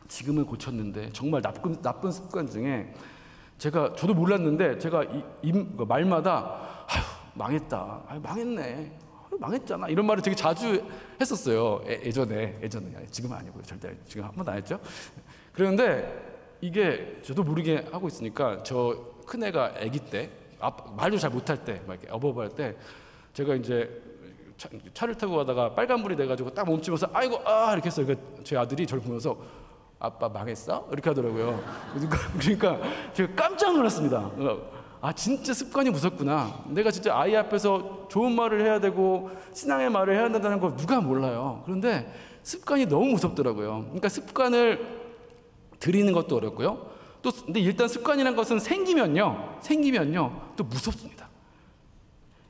지금은 고쳤는데 정말 나쁜 습관 중에 저도 몰랐는데 제가 말마다 망했다, 망했네, 망했잖아, 이런 말을 되게 자주 했었어요. 예전에 지금은 아니고요. 절대 지금 한 번도 안 했죠. 그런데 이게 저도 모르게 하고 있으니까 저 큰애가 아기 때 말도 잘 못할 때 막 이렇게 어버버 할 때 제가 이제 차를 타고 가다가 빨간불이 돼가지고 딱 멈추면서 아이고 이렇게 했어요. 그러니까 제 아들이 저를 보면서 아빠 망했어? 이렇게 하더라고요. 그러니까 제가 깜짝 놀랐습니다. 진짜 습관이 무섭구나. 내가 진짜 아이 앞에서 좋은 말을 해야 되고 신앙의 말을 해야 된다는 걸 누가 몰라요. 그런데 습관이 너무 무섭더라고요. 그러니까 습관을 들이는 것도 어렵고요. 근데 일단 습관이라는 것은 생기면요 또 무섭습니다.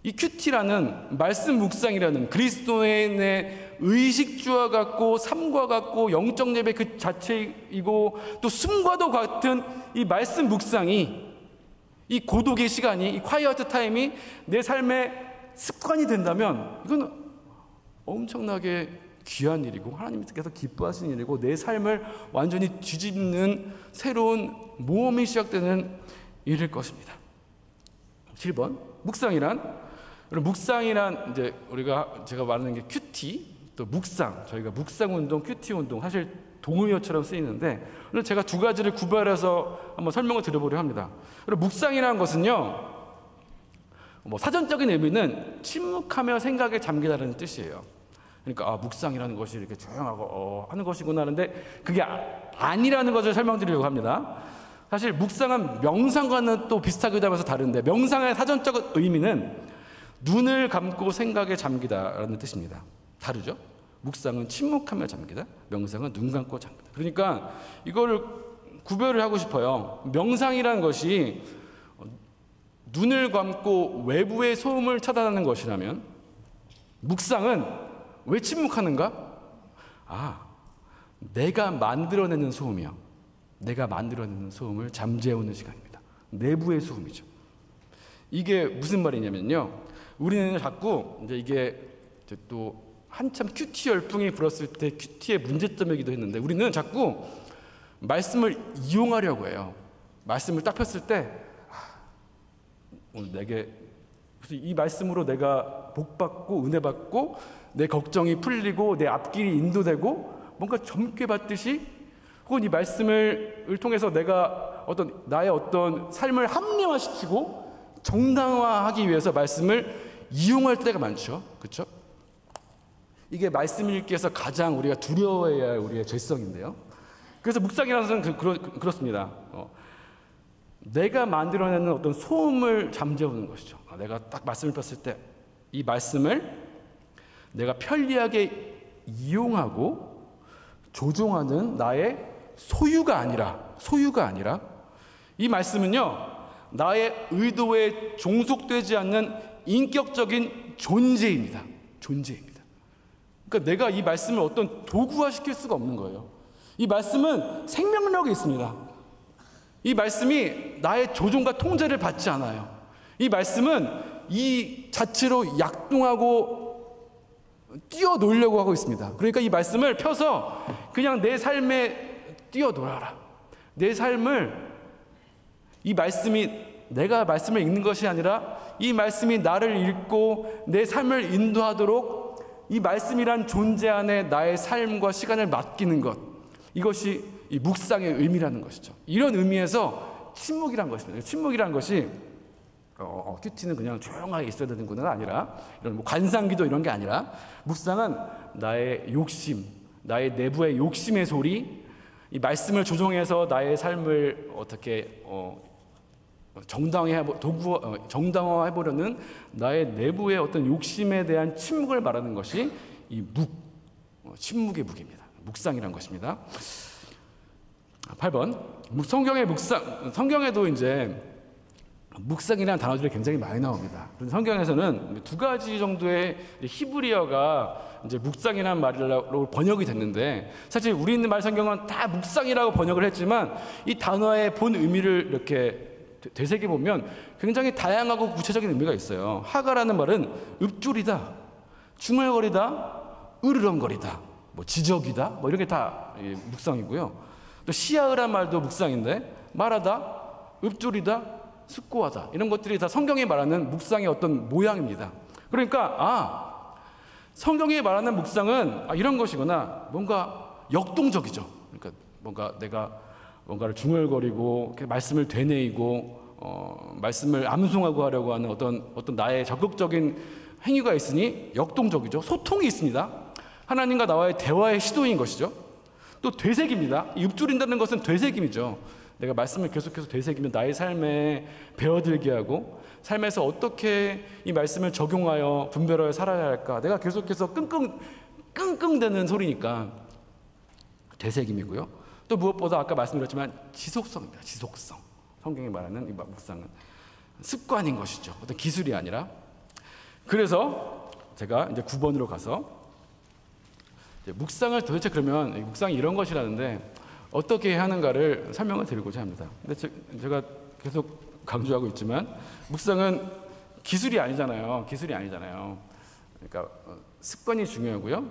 이 큐티라는 말씀 묵상이라는 그리스도인의 의식주와 같고 삶과 같고 영적 예배 그 자체이고 또 숨과도 같은 이 말씀 묵상이, 이 고독의 시간이, 이 콰이어트 타임이 내 삶의 습관이 된다면 이건 엄청나게 귀한 일이고 하나님께서 기뻐하시는 일이고 내 삶을 완전히 뒤집는 새로운 모험이 시작되는 일일 것입니다. 7번, 묵상이란 이제 제가 말하는 게 큐티, 또 묵상, 저희가 묵상 운동, 큐티 운동, 사실 동의어처럼 쓰이는데 오늘 제가 두 가지를 구별해서 한번 설명을 드려보려 합니다. 묵상이라는 것은요, 사전적인 의미는 침묵하며 생각에 잠기다라는 뜻이에요. 그러니까 묵상이라는 것이 이렇게 조용하고 하는 것이구나 하는데 그게 아니라는 것을 설명드리려고 합니다. 사실 묵상은 명상과는 또 비슷하기도 하면서 다른데, 명상의 사전적 의미는 눈을 감고 생각에 잠기다라는 뜻입니다. 다르죠? 묵상은 침묵하며 잠기다, 명상은 눈 감고 잠기다. 그러니까 이거를 구별을 하고 싶어요. 명상이라는 것이 눈을 감고 외부의 소음을 차단하는 것이라면, 묵상은 왜 침묵하는가? 내가 만들어내는 소음이요. 내가 만들어내는 소음을 잠재우는 시간입니다. 내부의 소음이죠. 이게 무슨 말이냐면요, 우리는 자꾸 이제 이게 또 한참 큐티 열풍이 불었을 때 큐티의 문제점이기도 했는데, 우리는 자꾸 말씀을 이용하려고 해요. 말씀을 딱 폈을 때 오늘 내게 이 말씀으로 내가 복받고 은혜받고 내 걱정이 풀리고 내 앞길이 인도되고 뭔가 젊게 받듯이 혹은 이 말씀을 통해서 내가 나의 어떤 삶을 합리화시키고 정당화하기 위해서 말씀을 이용할 때가 많죠. 그렇죠? 이게 말씀 읽기에서 가장 우리가 두려워해야 할 우리의 죄성인데요. 그래서 묵상이라는 것은 그렇습니다. 내가 만들어내는 어떤 소음을 잠재우는 것이죠. 내가 딱 말씀을 폈을 때 이 말씀을 내가 편리하게 이용하고 조종하는 나의 소유가 아니라 이 말씀은요, 나의 의도에 종속되지 않는 인격적인 존재입니다. 그러니까 내가 이 말씀을 어떤 도구화시킬 수가 없는 거예요. 이 말씀은 생명력이 있습니다. 이 말씀이 나의 조종과 통제를 받지 않아요. 이 말씀은 이 자체로 약동하고 뛰어놀려고 하고 있습니다. 그러니까 이 말씀을 펴서 그냥 내 삶에 뛰어놀아라. 내 삶을, 이 말씀이 내가 말씀을 읽는 것이 아니라 이 말씀이 나를 읽고 내 삶을 인도하도록 이 말씀이란 존재 안에 나의 삶과 시간을 맡기는 것, 이것이 이 묵상의 의미라는 것이죠. 이런 의미에서 침묵이란 것입니다. 침묵이란 것이 큐티는 그냥 조용하게 있어야 되는 것은 아니라, 이런 뭐 관상기도 이런 게 아니라, 묵상은 나의 욕심, 나의 내부의 욕심의 소리, 이 말씀을 조종해서 나의 삶을 어떻게 정당화해보려는 나의 내부의 어떤 욕심에 대한 침묵을 말하는 것이 이 침묵의 묵입니다. 묵상이란 것입니다. 8번, 성경에도 이제 묵상이라는 단어들이 굉장히 많이 나옵니다. 그런데 성경에서는 두 가지 정도의 히브리어가 이제 묵상이라는 말로 번역이 됐는데, 사실 우리 있는 말 성경은 다 묵상이라고 번역을 했지만 이 단어의 본 의미를 이렇게 되새겨 보면 굉장히 다양하고 구체적인 의미가 있어요. 하가라는 말은 읊조리다, 중얼거리다, 으르렁거리다, 뭐 지적이다, 뭐 이런 게 다 묵상이고요. 또 시야으란 말도 묵상인데, 말하다, 읊조리다, 숙고하다, 이런 것들이 다 성경이 말하는 묵상의 어떤 모양입니다. 그러니까 성경이 말하는 묵상은 이런 것이구나, 뭔가 역동적이죠. 그러니까 뭔가 내가 뭔가를 중얼거리고 말씀을 되뇌이고 말씀을 암송하고 하려고 하는 어떤 나의 적극적인 행위가 있으니 역동적이죠. 소통이 있습니다. 하나님과 나와의 대화의 시도인 것이죠. 또 되새깁니다. 읊조린다는 것은 되새김이죠. 내가 말씀을 계속해서 되새기면 나의 삶에 배어들게 하고 삶에서 어떻게 이 말씀을 적용하여 분별하여 살아야 할까, 내가 계속해서 끙끙대는 소리니까 되새김이고요. 또 무엇보다 아까 말씀드렸지만 지속성입니다. 지속성. 성경이 말하는 이 묵상은 습관인 것이죠. 어떤 기술이 아니라. 그래서 제가 이제 9번으로 가서 이제 묵상을 도대체 그러면 묵상이 이런 것이라는데 어떻게 하는가를 설명을 드리고자 합니다. 근데 제가 계속 강조하고 있지만 묵상은 기술이 아니잖아요. 그러니까 습관이 중요하고요.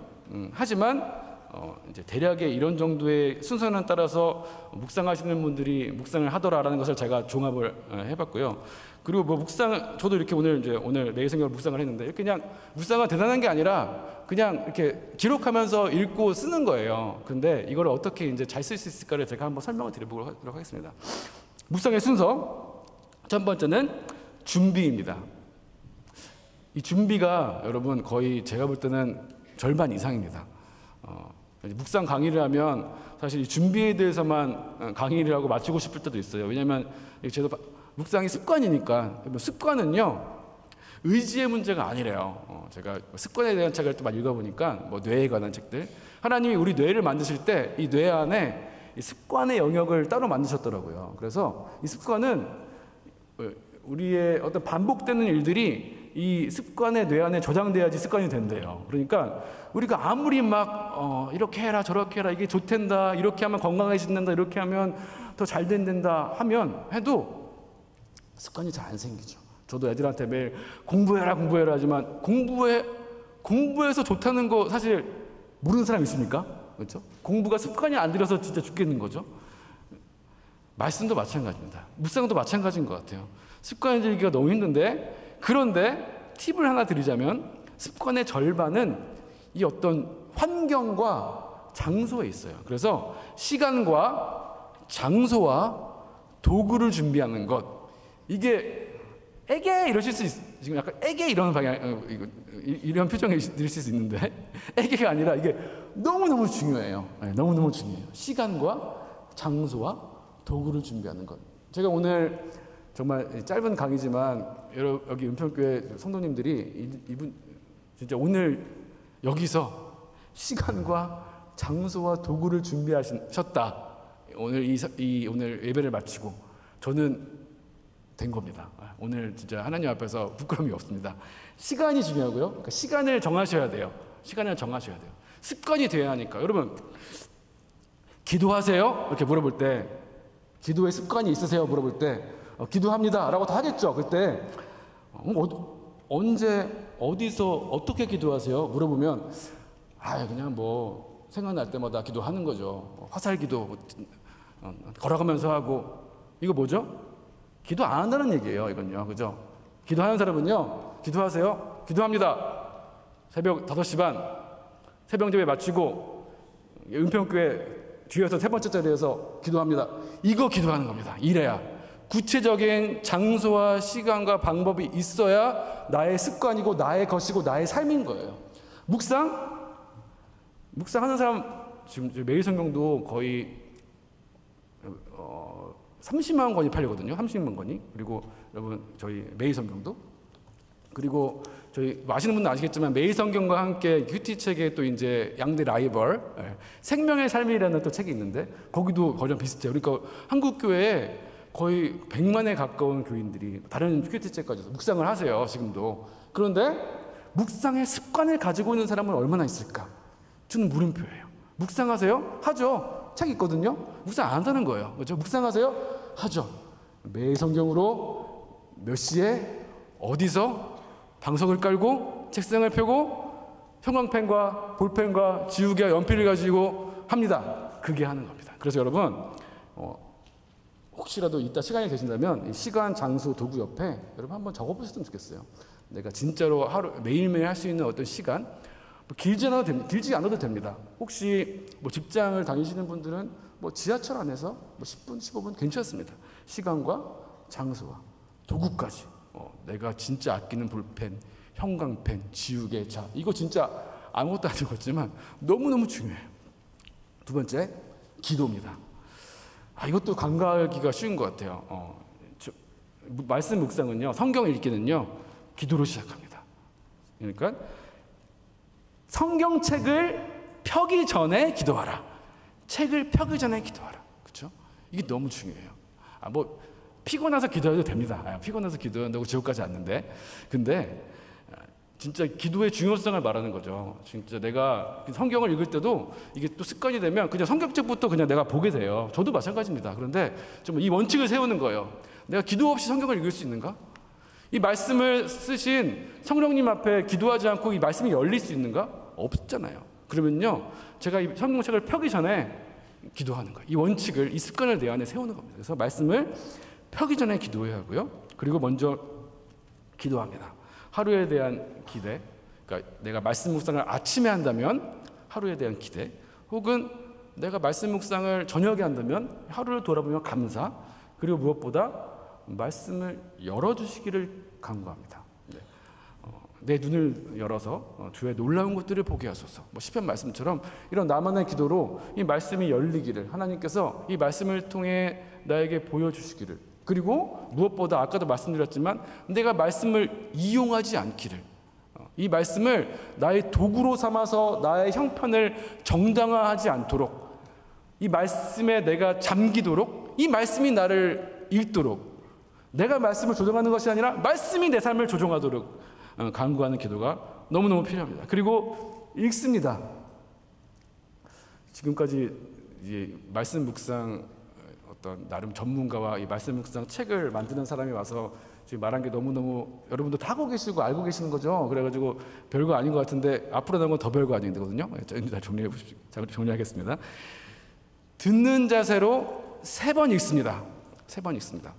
하지만 이제 대략의 이런 정도의 순서는 따라서 묵상하시는 분들이 묵상을 하더라라는 것을 제가 종합을 해봤고요. 그리고 뭐 저도 이렇게 오늘 매일 성경을 묵상을 했는데, 이렇게 그냥 묵상은 대단한 게 아니라 그냥 이렇게 기록하면서 읽고 쓰는 거예요. 근데 이걸 어떻게 이제 잘 쓸 수 있을까를 제가 한번 설명을 드려보도록 하겠습니다. 묵상의 순서, 첫 번째는 준비입니다. 이 준비가 여러분 거의 제가 볼 때는 절반 이상입니다. 묵상 강의를 하면 사실 이 준비에 대해서만 강의를 하고 마치고 싶을 때도 있어요. 왜냐하면 저도 묵상이 습관이니까. 습관은요, 의지의 문제가 아니래요. 제가 습관에 대한 책을 또 많이 읽어보니까 뭐 뇌에 관한 책들, 하나님이 우리 뇌를 만드실 때 이 뇌 안에 이 습관의 영역을 따로 만드셨더라고요. 그래서 이 습관은 우리의 어떤 반복되는 일들이 이 습관의 뇌 안에 저장돼야지 습관이 된대요. 그러니까 우리가 아무리 막 이렇게 해라 저렇게 해라, 이게 좋댄다, 이렇게 하면 건강해진다, 이렇게 하면 더 잘 된다 해도 습관이 잘 안 생기죠. 저도 애들한테 매일 공부해라 하지만 공부해서 좋다는 거 사실 모르는 사람 있습니까? 그렇죠? 공부가 습관이 안 들어서 진짜 죽겠는 거죠. 말씀도 마찬가지입니다. 묵상도 마찬가지인 것 같아요. 습관이 들기가 너무 힘든데, 그런데 팁을 하나 드리자면 습관의 절반은 이 어떤 환경과 장소에 있어요. 그래서 시간과 장소와 도구를 준비하는 것, 이게 에게 이러실 수 지금 약간 에게 이런 방향 이런 표정이 드릴 수 있는데 에게가 아니라 이게 너무너무 중요해요. 네, 너무너무 중요해요. 시간과 장소와 도구를 준비하는 것. 제가 오늘 정말 짧은 강의지만 여기 은평교회 성도님들이 이분 진짜 오늘 여기서 시간과 장소와 도구를 준비하셨다. 오늘 오늘 예배를 마치고 저는 된 겁니다. 오늘 진짜 하나님 앞에서 부끄러움이 없습니다. 시간이 중요하고요. 그러니까 시간을 정하셔야 돼요. 시간을 정하셔야 돼요. 습관이 돼야 하니까. 여러분 기도하세요? 이렇게 물어볼 때, 기도의 습관이 있으세요? 물어볼 때 기도합니다 라고 다 하겠죠. 그때 언제 어디서 어떻게 기도하세요? 물어보면 그냥 뭐 생각날 때마다 기도하는 거죠. 화살기도 걸어가면서 하고. 이거 뭐죠? 기도 안 한다는 얘기예요. 이건요. 그죠? 기도하는 사람은요, 기도하세요? 기도합니다. 새벽 5시 반 새벽 예배 마치고 은평교회 뒤에서 세 번째 자리에서 기도합니다. 이거 기도하는 겁니다. 이래야 구체적인 장소와 시간과 방법이 있어야 나의 습관이고 나의 것이고 나의 삶인 거예요. 묵상하는 사람 지금 매일 성경도 거의 30만 권이 팔리거든요. 30만 권이. 그리고 여러분 저희 매일 성경도, 그리고 저희 아시는 분은 아시겠지만 매일 성경과 함께 큐티 책에 또 이제 양대 라이벌 생명의 삶이라는 또 책이 있는데 거기도 거의 비슷해요. 그러니까 한국 교회에 거의 100만에 가까운 교인들이 다른 큐티 책까지 묵상을 하세요. 지금도. 그런데 묵상의 습관을 가지고 있는 사람은 얼마나 있을까? 저는 물음표예요. 묵상하세요? 하죠. 책 있거든요. 묵상 안 한다는 거예요. 그렇죠? 묵상하세요? 하죠. 매일 성경으로 몇 시에 어디서 방석을 깔고 책상을 펴고 형광펜과 볼펜과 지우개와 연필을 가지고 합니다. 그게 하는 겁니다. 그래서 여러분 혹시라도 이따 시간이 되신다면 이 시간, 장소, 도구 옆에 여러분 한번 적어보셨으면 좋겠어요. 내가 진짜로 매일매일 할 수 있는 어떤 시간, 길지 않아도 됩니다. 혹시 뭐 직장을 다니시는 분들은 뭐 지하철 안에서 뭐 10분, 15분 괜찮습니다. 시간과 장소와 도구까지. 내가 진짜 아끼는 볼펜, 형광펜, 지우개, 이거 진짜 아무것도 아닌 것 같지만 너무너무 중요해요. 두 번째, 기도입니다. 이것도 간과하기가 쉬운 것 같아요. 말씀 묵상은요, 성경 읽기는요, 기도로 시작합니다. 그러니까 성경책을 펴기 전에 기도하라. 책을 펴기 전에 기도하라. 그렇죠? 이게 너무 중요해요. 뭐 피곤해서 기도해도 됩니다. 피곤해서 기도한다고 지옥 가지 않는데. 근데 진짜 기도의 중요성을 말하는 거죠. 진짜 내가 성경을 읽을 때도 이게 또 습관이 되면 그냥 성경책부터 그냥 내가 보게 돼요. 저도 마찬가지입니다. 그런데 좀 이 원칙을 세우는 거예요. 내가 기도 없이 성경을 읽을 수 있는가? 이 말씀을 쓰신 성령님 앞에 기도하지 않고 이 말씀이 열릴 수 있는가? 없잖아요. 그러면요, 제가 이 성경책을 펴기 전에 기도하는 거예요. 이 원칙을, 이 습관을 내 안에 세우는 겁니다. 그래서 말씀을 펴기 전에 기도해야 하고요. 그리고 먼저 기도합니다. 하루에 대한 기대, 그러니까 내가 말씀 묵상을 아침에 한다면 하루에 대한 기대, 혹은 내가 말씀 묵상을 저녁에 한다면 하루를 돌아보며 감사, 그리고 무엇보다 말씀을 열어주시기를 간구합니다. 내 눈을 열어서 주의 놀라운 것들을 보게 하소서. 시편 말씀처럼 이런 나만의 기도로 이 말씀이 열리기를, 하나님께서 이 말씀을 통해 나에게 보여주시기를, 그리고 무엇보다 아까도 말씀드렸지만 내가 말씀을 이용하지 않기를, 이 말씀을 나의 도구로 삼아서 나의 형편을 정당화하지 않도록, 이 말씀에 내가 잠기도록, 이 말씀이 나를 읽도록, 내가 말씀을 조종하는 것이 아니라 말씀이 내 삶을 조종하도록 간구하는 기도가 너무너무 필요합니다. 그리고 읽습니다. 지금까지 이 말씀 묵상 어떤 나름 전문가와 이 말씀 묵상 책을 만드는 사람이 와서 지금 말한 게 너무너무 여러분도 다 하고 계시고 알고 계시는 거죠. 그래가지고 별거 아닌 것 같은데 앞으로 나온 건 더 별거 아닌 거거든요. 다 정리해 보십시오. 정리하겠습니다. 듣는 자세로 3번 읽습니다. 3번 읽습니다.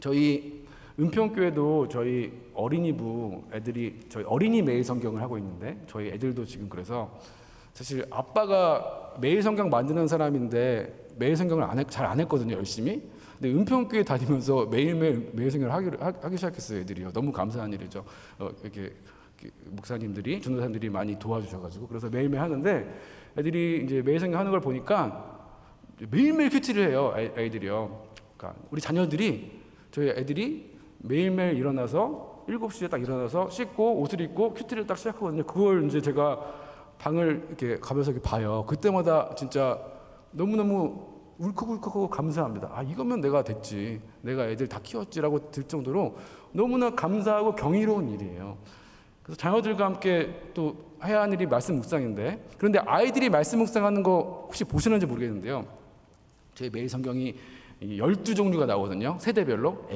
저희 은평교회도 저희 어린이부 애들이 저희 어린이 매일 성경을 하고 있는데 저희 애들도 지금 그래서 사실 아빠가 매일 성경 만드는 사람인데 매일 성경을 잘 안 했거든요, 열심히. 근데 은평교회 다니면서 매일매일 매일 성경을 하기 시작했어요, 애들이요. 너무 감사한 일이죠. 이렇게 목사님들이, 전도사님들이 많이 도와주셔가지고. 그래서 매일매일 하는데 애들이 이제 매일 성경 하는 걸 보니까 매일매일 큐티를 해요, 아이들이요. 그러니까 우리 자녀들이, 저희 애들이 매일매일 일어나서 7시에 딱 일어나서 씻고 옷을 입고 큐티를 딱 시작하거든요. 그걸 이제 제가 방을 이렇게 가면서 이렇게 봐요. 그때마다 진짜 너무너무 울컥울컥하고 감사합니다. 아, 이거면 내가 됐지. 내가 애들 다 키웠지라고 들 정도로 너무나 감사하고 경이로운 일이에요. 그래서 자녀들과 함께 또 해야 하는 일이 말씀 묵상인데, 그런데 아이들이 말씀 묵상하는 거 혹시 보시는지 모르겠는데요. 저희 매일 성경이 12종류가 나오거든요. 세대별로.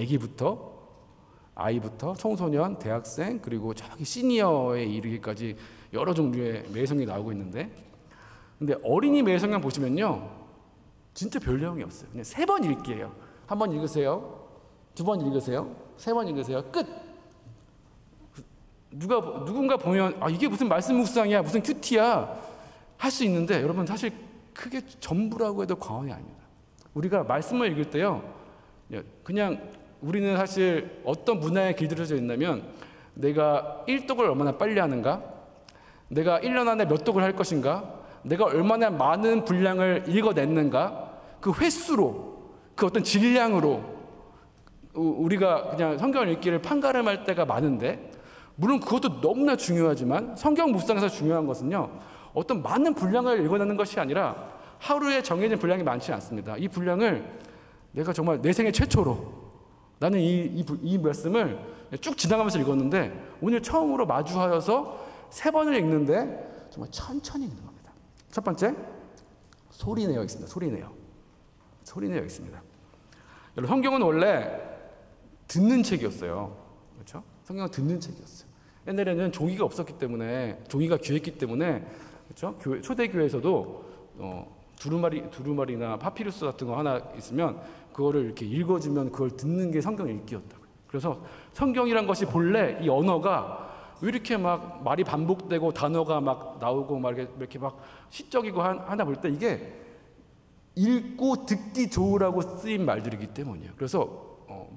아이부터 청소년, 대학생, 그리고 저기 시니어에 이르기까지 여러 종류의 매일 성경이 나오고 있는데, 근데 어린이 매일 성경 보시면요, 진짜 별 내용이 없어요. 그냥 3번 읽기예요. 1번 읽으세요, 2번 읽으세요, 3번 읽으세요, 끝. 누군가 보면 아, 이게 무슨 말씀 묵상이야, 무슨 큐티야 할 수 있는데, 여러분 사실 그게 전부라고 해도 과언이 아닙니다. 우리가 말씀을 읽을 때요, 그냥 우리는 사실 어떤 문화에 길들여져 있냐면, 내가 1독을 얼마나 빨리 하는가, 내가 1년 안에 몇 독을 할 것인가, 내가 얼마나 많은 분량을 읽어냈는가, 그 횟수로, 그 어떤 질량으로 우리가 그냥 성경을 읽기를 판가름할 때가 많은데, 물론 그것도 너무나 중요하지만 성경 묵상에서 중요한 것은요, 어떤 많은 분량을 읽어내는 것이 아니라 하루에 정해진 분량이 많지 않습니다. 이 분량을 내가 정말 내 생애 최초로 나는 이 말씀을 쭉 지나가면서 읽었는데, 오늘 처음으로 마주하여서 3번을 읽는데 정말 천천히 읽는 겁니다. 첫 번째, 소리내어 있습니다. 소리내어 있습니다. 여러분, 성경은 원래 듣는 책이었어요. 그렇죠? 성경은 듣는 책이었어요. 옛날에는 종이가 없었기 때문에, 종이가 귀했기 때문에, 그렇죠? 초대교회에서도 두루마리나 파피루스 같은 거 하나 있으면 그거를 이렇게 읽어주면 그걸 듣는 게 성경 읽기였다고요. 그래서 성경이란 것이 본래 이 언어가 왜 이렇게 막 말이 반복되고 단어가 막 나오고 막 이렇게 막 시적이고 하나 볼 때, 이게 읽고 듣기 좋으라고 쓰인 말들이기 때문이에요. 그래서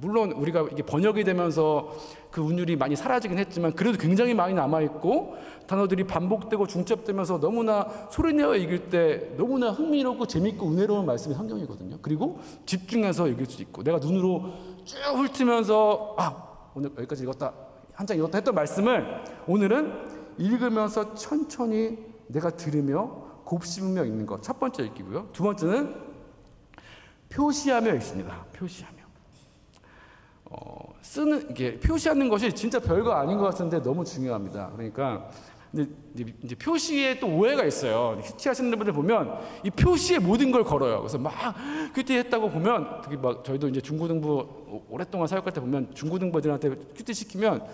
물론 우리가 이게 번역이 되면서 그 운율이 많이 사라지긴 했지만, 그래도 굉장히 많이 남아있고 단어들이 반복되고 중첩되면서 너무나 소리내어 읽을 때 너무나 흥미롭고 재밌고 은혜로운 말씀이 성경이거든요. 그리고 집중해서 읽을 수 있고, 내가 눈으로 쭉 훑으면서 오늘 여기까지 읽었다, 한 장 읽었다 했던 말씀을 오늘은 읽으면서 천천히 내가 들으며 곱씹으며 읽는 것, 첫 번째 읽기고요. 두 번째는 표시하며 읽습니다. 표시하며. 이게 표시하는 것이 진짜 별거 아닌 것 같은데 너무 중요합니다. 그러니까 이제 표시에 또 오해가 있어요. 큐티 하시는 분들 보면 이 표시에 모든 걸 걸어요. 그래서 막 큐티 했다고 보면, 특히 막 저희도 이제 중고등부 오랫동안 사역할 때 보면 중고등부 애들한테 큐티 시키면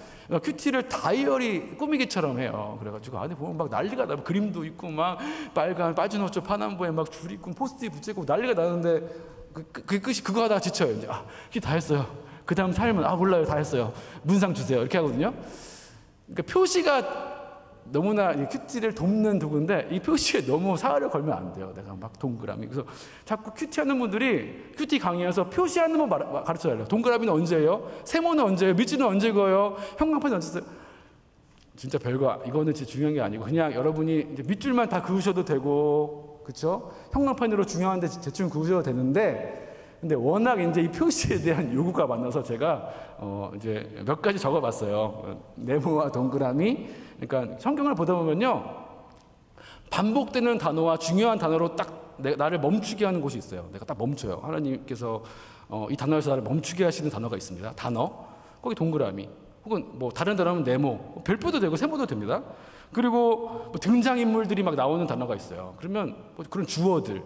큐티를 다이어리 꾸미기처럼 해요. 그래가지고 안에 보면 막 난리가 나고, 그림도 있고 막 빨간 빠진 옷 파남보에 막 줄 있고 포스트잇 붙이고 난리가 나는데, 그 끝이 그거 하다가 지쳐요. 이제 큐티 다 했어요. 그 다음 삶은 몰라요, 다 했어요, 문상 주세요, 이렇게 하거든요. 그러니까 표시가 너무나 큐티를 돕는 도구인데, 이 표시에 너무 사활을 걸면 안 돼요. 내가 막 동그라미. 그래서 자꾸 큐티하는 분들이 큐티 강의에서 표시하는 법 가르쳐야 돼요. 동그라미는 언제예요? 세모는 언제예요? 밑줄은 언제 그어요? 형광펜은 언제 써요? 진짜 별거, 이거는 진짜 중요한 게 아니고, 그냥 여러분이 이제 밑줄만 다 그으셔도 되고, 그렇죠? 형광펜으로 중요한데 대충 그으셔도 되는데, 근데 워낙 이제 이 표시에 대한 요구가 많아서 제가 이제 몇 가지 적어봤어요. 네모와 동그라미. 그러니까 성경을 보다 보면요, 반복되는 단어와 중요한 단어로 딱 나를 멈추게 하는 곳이 있어요. 내가 딱 멈춰요. 하나님께서 이 단어에서 나를 멈추게 하시는 단어가 있습니다. 단어, 거기 동그라미, 혹은 뭐 다른 단어는 네모, 별표도 되고 세모도 됩니다. 그리고 뭐 등장인물들이 막 나오는 단어가 있어요. 그러면 뭐 그런 주어들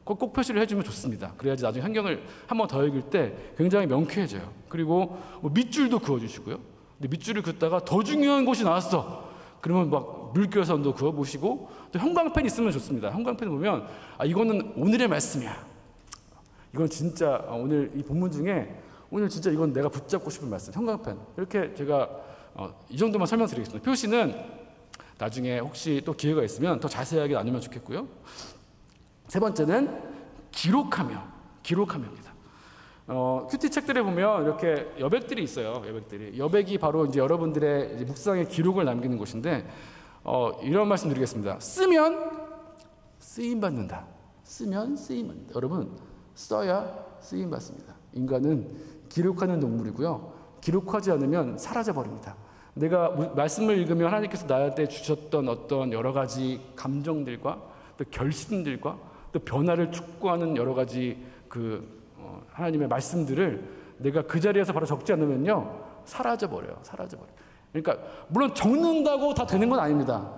꼭 표시를 해주면 좋습니다. 그래야지 나중에 성경을 한 번 더 읽을 때 굉장히 명쾌해져요. 그리고 뭐 밑줄도 그어주시고요. 근데 밑줄을 긋다가 더 중요한 곳이 나왔어, 그러면 막 물결선도 그어보시고, 또 형광펜 있으면 좋습니다. 형광펜 보면 이거는 오늘의 말씀이야, 이건 진짜 오늘 이 본문 중에 오늘 진짜 이건 내가 붙잡고 싶은 말씀, 형광펜. 이렇게 제가 이 정도만 설명드리겠습니다. 표시는 나중에 혹시 또 기회가 있으면 더 자세하게 나누면 좋겠고요. 세 번째는 기록함입니다. 큐티 책들에 보면 이렇게 여백들이 있어요. 여백이 바로 이제 여러분들의 이제 묵상의 기록을 남기는 곳인데, 이런 말씀 드리겠습니다. 쓰면 쓰임 받는다. 쓰면 쓰임 받는다. 여러분, 써야 쓰임 받습니다. 인간은 기록하는 동물이고요. 기록하지 않으면 사라져 버립니다. 내가 말씀을 읽으면 하나님께서 나한테 주셨던 어떤 여러 가지 감정들과 또 결심들과 또 변화를 촉구하는 여러 가지 하나님의 말씀들을 내가 그 자리에서 바로 적지 않으면요, 사라져 버려요. 그러니까 물론 적는다고 다 되는 건 아닙니다.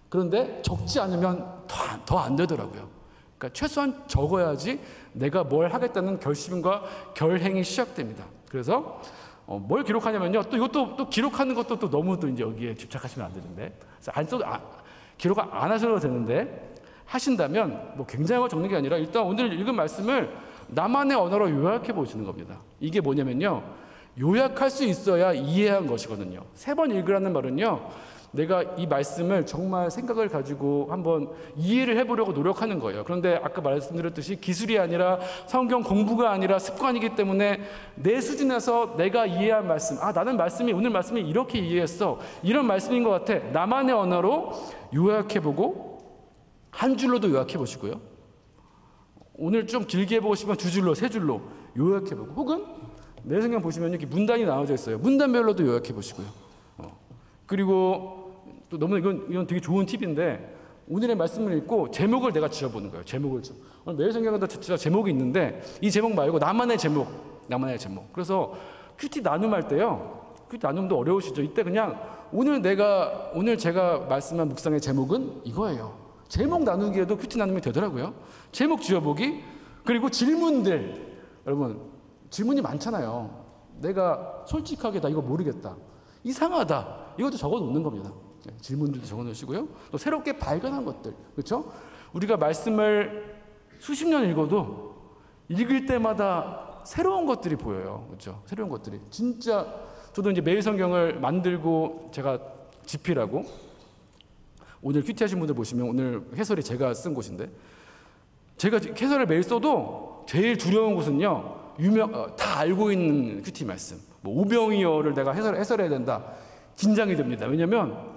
그런데 적지 않으면 더 안 되더라고요. 그러니까 최소한 적어야지 내가 뭘 하겠다는 결심과 결행이 시작됩니다. 그래서 뭘 기록하냐면요, 또 이것도 또 기록하는 것도 또 너무 또 이제 여기에 집착하시면 안 되는데, 기록 안 하셔도 되는데, 하신다면 뭐 굉장히 적는 게 아니라 일단 오늘 읽은 말씀을 나만의 언어로 요약해 보시는 겁니다. 이게 뭐냐면요, 요약할 수 있어야 이해한 것이거든요. 3번 읽으라는 말은요, 내가 이 말씀을 정말 생각을 가지고 한번 이해를 해보려고 노력하는 거예요. 그런데 아까 말씀드렸듯이 기술이 아니라 성경 공부가 아니라 습관이기 때문에 내 수준에서 내가 이해한 말씀, 나는 오늘 말씀이 이렇게 이해했어, 이런 말씀인 것 같아, 나만의 언어로 요약해보고 한 줄로도 요약해보시고요, 오늘 좀 길게 해보고 싶으면 2줄로 3줄로 요약해보고, 혹은 내 성경 보시면 이렇게 문단이 나눠져 있어요. 문단별로도 요약해보시고요. 그리고 또 너무 이건 되게 좋은 팁인데, 오늘의 말씀을 읽고 제목을 내가 지어보는 거예요. 오늘 매일 성경에도 진짜 제목이 있는데 이 제목 말고 나만의 제목. 그래서 큐티 나눔할 때요, 큐티 나눔도 어려우시죠? 이때 그냥 오늘 제가 말씀한 묵상의 제목은 이거예요. 제목 나누기에도 큐티 나눔이 되더라고요. 제목 지어보기, 그리고 질문들. 여러분, 질문이 많잖아요. 내가 솔직하게 나 이거 모르겠다, 이상하다, 이것도 적어놓는 겁니다. 질문들도 적어놓으시고요. 또 새롭게 발견한 것들, 그렇죠? 우리가 말씀을 수십 년 읽어도 읽을 때마다 새로운 것들이 보여요, 그렇죠? 새로운 것들이 진짜. 저도 이제 매일 성경을 만들고 제가 집필하고, 오늘 큐티 하신 분들 보시면 오늘 해설이 제가 쓴 곳인데, 제가 해설을 매일 써도 제일 두려운 곳은요, 다 알고 있는 큐티 말씀, 오병이어를 내가 해설해야 된다, 긴장이 됩니다. 왜냐하면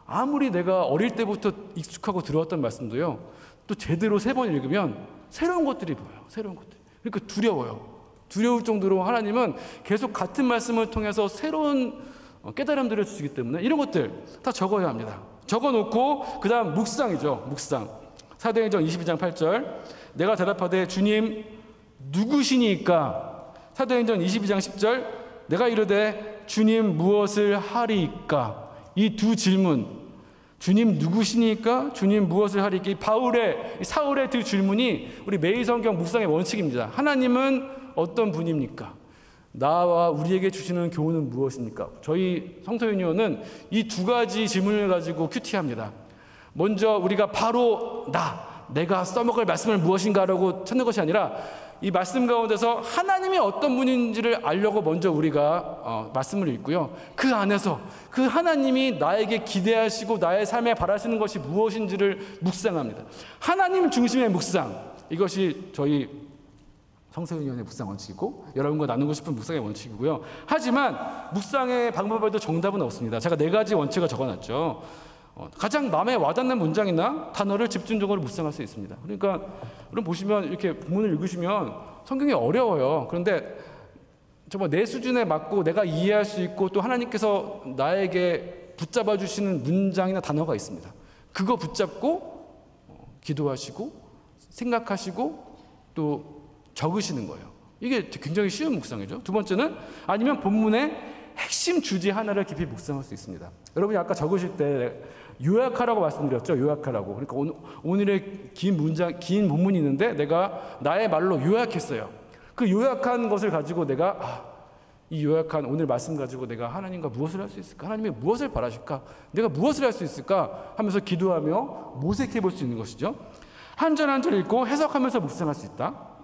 아무리 내가 어릴 때부터 익숙하고 들어왔던 말씀도요, 또 제대로 3번 읽으면 새로운 것들이 보여요. 그러니까 두려울 정도로 하나님은 계속 같은 말씀을 통해서 새로운 깨달음들을 주시기 때문에 이런 것들 다 적어야 합니다. 적어놓고 그 다음 묵상이죠. 사도행전 22장 8절, 내가 대답하되 주님 누구시니까? 사도행전 22장 10절, 내가 이르되 주님 무엇을 하리이까? 이 2 질문, 주님 누구시니까? 주님 무엇을 하리이까? 사울의 2 질문이 우리 매일 성경 묵상의 원칙입니다. 하나님은 어떤 분입니까? 나와 우리에게 주시는 교훈은 무엇입니까? 저희 성서유니온은 이 2가지 질문을 가지고 큐티합니다. 먼저 우리가 바로 내가 써먹을 말씀을 무엇인가라고 찾는 것이 아니라, 이 말씀 가운데서 하나님이 어떤 분인지를 알려고 먼저 우리가 말씀을 읽고요, 그 안에서 그 하나님이 나에게 기대하시고 나의 삶에 바라시는 것이 무엇인지를 묵상합니다. 하나님 중심의 묵상, 이것이 저희 성서유니온의 묵상 원칙이고 여러분과 나누고 싶은 묵상의 원칙이고요. 하지만 묵상의 방법에도 정답은 없습니다. 제가 4가지 원칙을 적어놨죠. 가장 마음에 와닿는 문장이나 단어를 집중적으로 묵상할 수 있습니다. 그러니까 여러분 보시면 이렇게 본문을 읽으시면 성경이 어려워요. 그런데 정말 내 수준에 맞고 내가 이해할 수 있고 또 하나님께서 나에게 붙잡아 주시는 문장이나 단어가 있습니다. 그거 붙잡고 기도하시고 생각하시고 또 적으시는 거예요. 이게 굉장히 쉬운 묵상이죠. 2번째는, 아니면 본문의 핵심 주제 하나를 깊이 묵상할 수 있습니다. 여러분이 아까 적으실 때 요약하라고 말씀드렸죠. 요약하라고. 그러니까 오늘의 긴 본문이 있는데 내가 나의 말로 요약했어요. 그 요약한 것을 가지고 내가 이 요약한 오늘 말씀 가지고 내가 하나님과 무엇을 할 수 있을까? 하나님이 무엇을 바라실까? 내가 무엇을 할 수 있을까? 하면서 기도하며 모색해 볼 수 있는 것이죠. 한 절 한 절 읽고 해석하면서 묵상할 수 있다.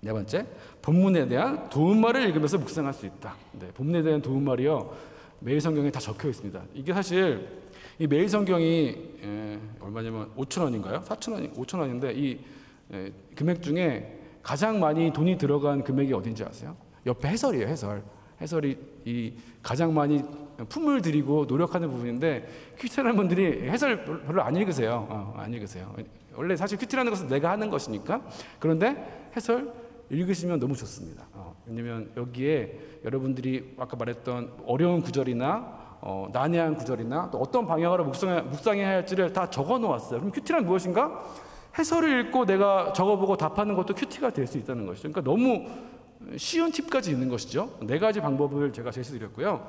4번째, 본문에 대한 도움말을 읽으면서 묵상할 수 있다. 본문에 대한 도움말이요, 매일 성경에 다 적혀 있습니다. 이게 사실 이 매일 성경이 얼마냐면 5,000원인가요? 4,000원, 5,000원인데 이 금액 중에 가장 많이 돈이 들어간 금액이 어딘지 아세요? 옆에 해설이에요. 해설이 이 가장 많이 품을 들이고 노력하는 부분인데 큐티라는 분들이 해설 별로 안 읽으세요. 안 읽으세요. 원래 사실 큐티라는 것은 내가 하는 것이니까. 그런데 해설 읽으시면 너무 좋습니다. 왜냐면 여기에 여러분들이 아까 말했던 어려운 구절이나 난해한 구절이나 또 어떤 방향으로 묵상해야 할지를 다 적어 놓았어요. 그럼 큐티란 무엇인가? 해설을 읽고 내가 적어보고 답하는 것도 큐티가 될 수 있다는 것이죠. 그러니까 너무 쉬운 팁까지 있는 것이죠. 4가지 방법을 제가 제시드렸고요.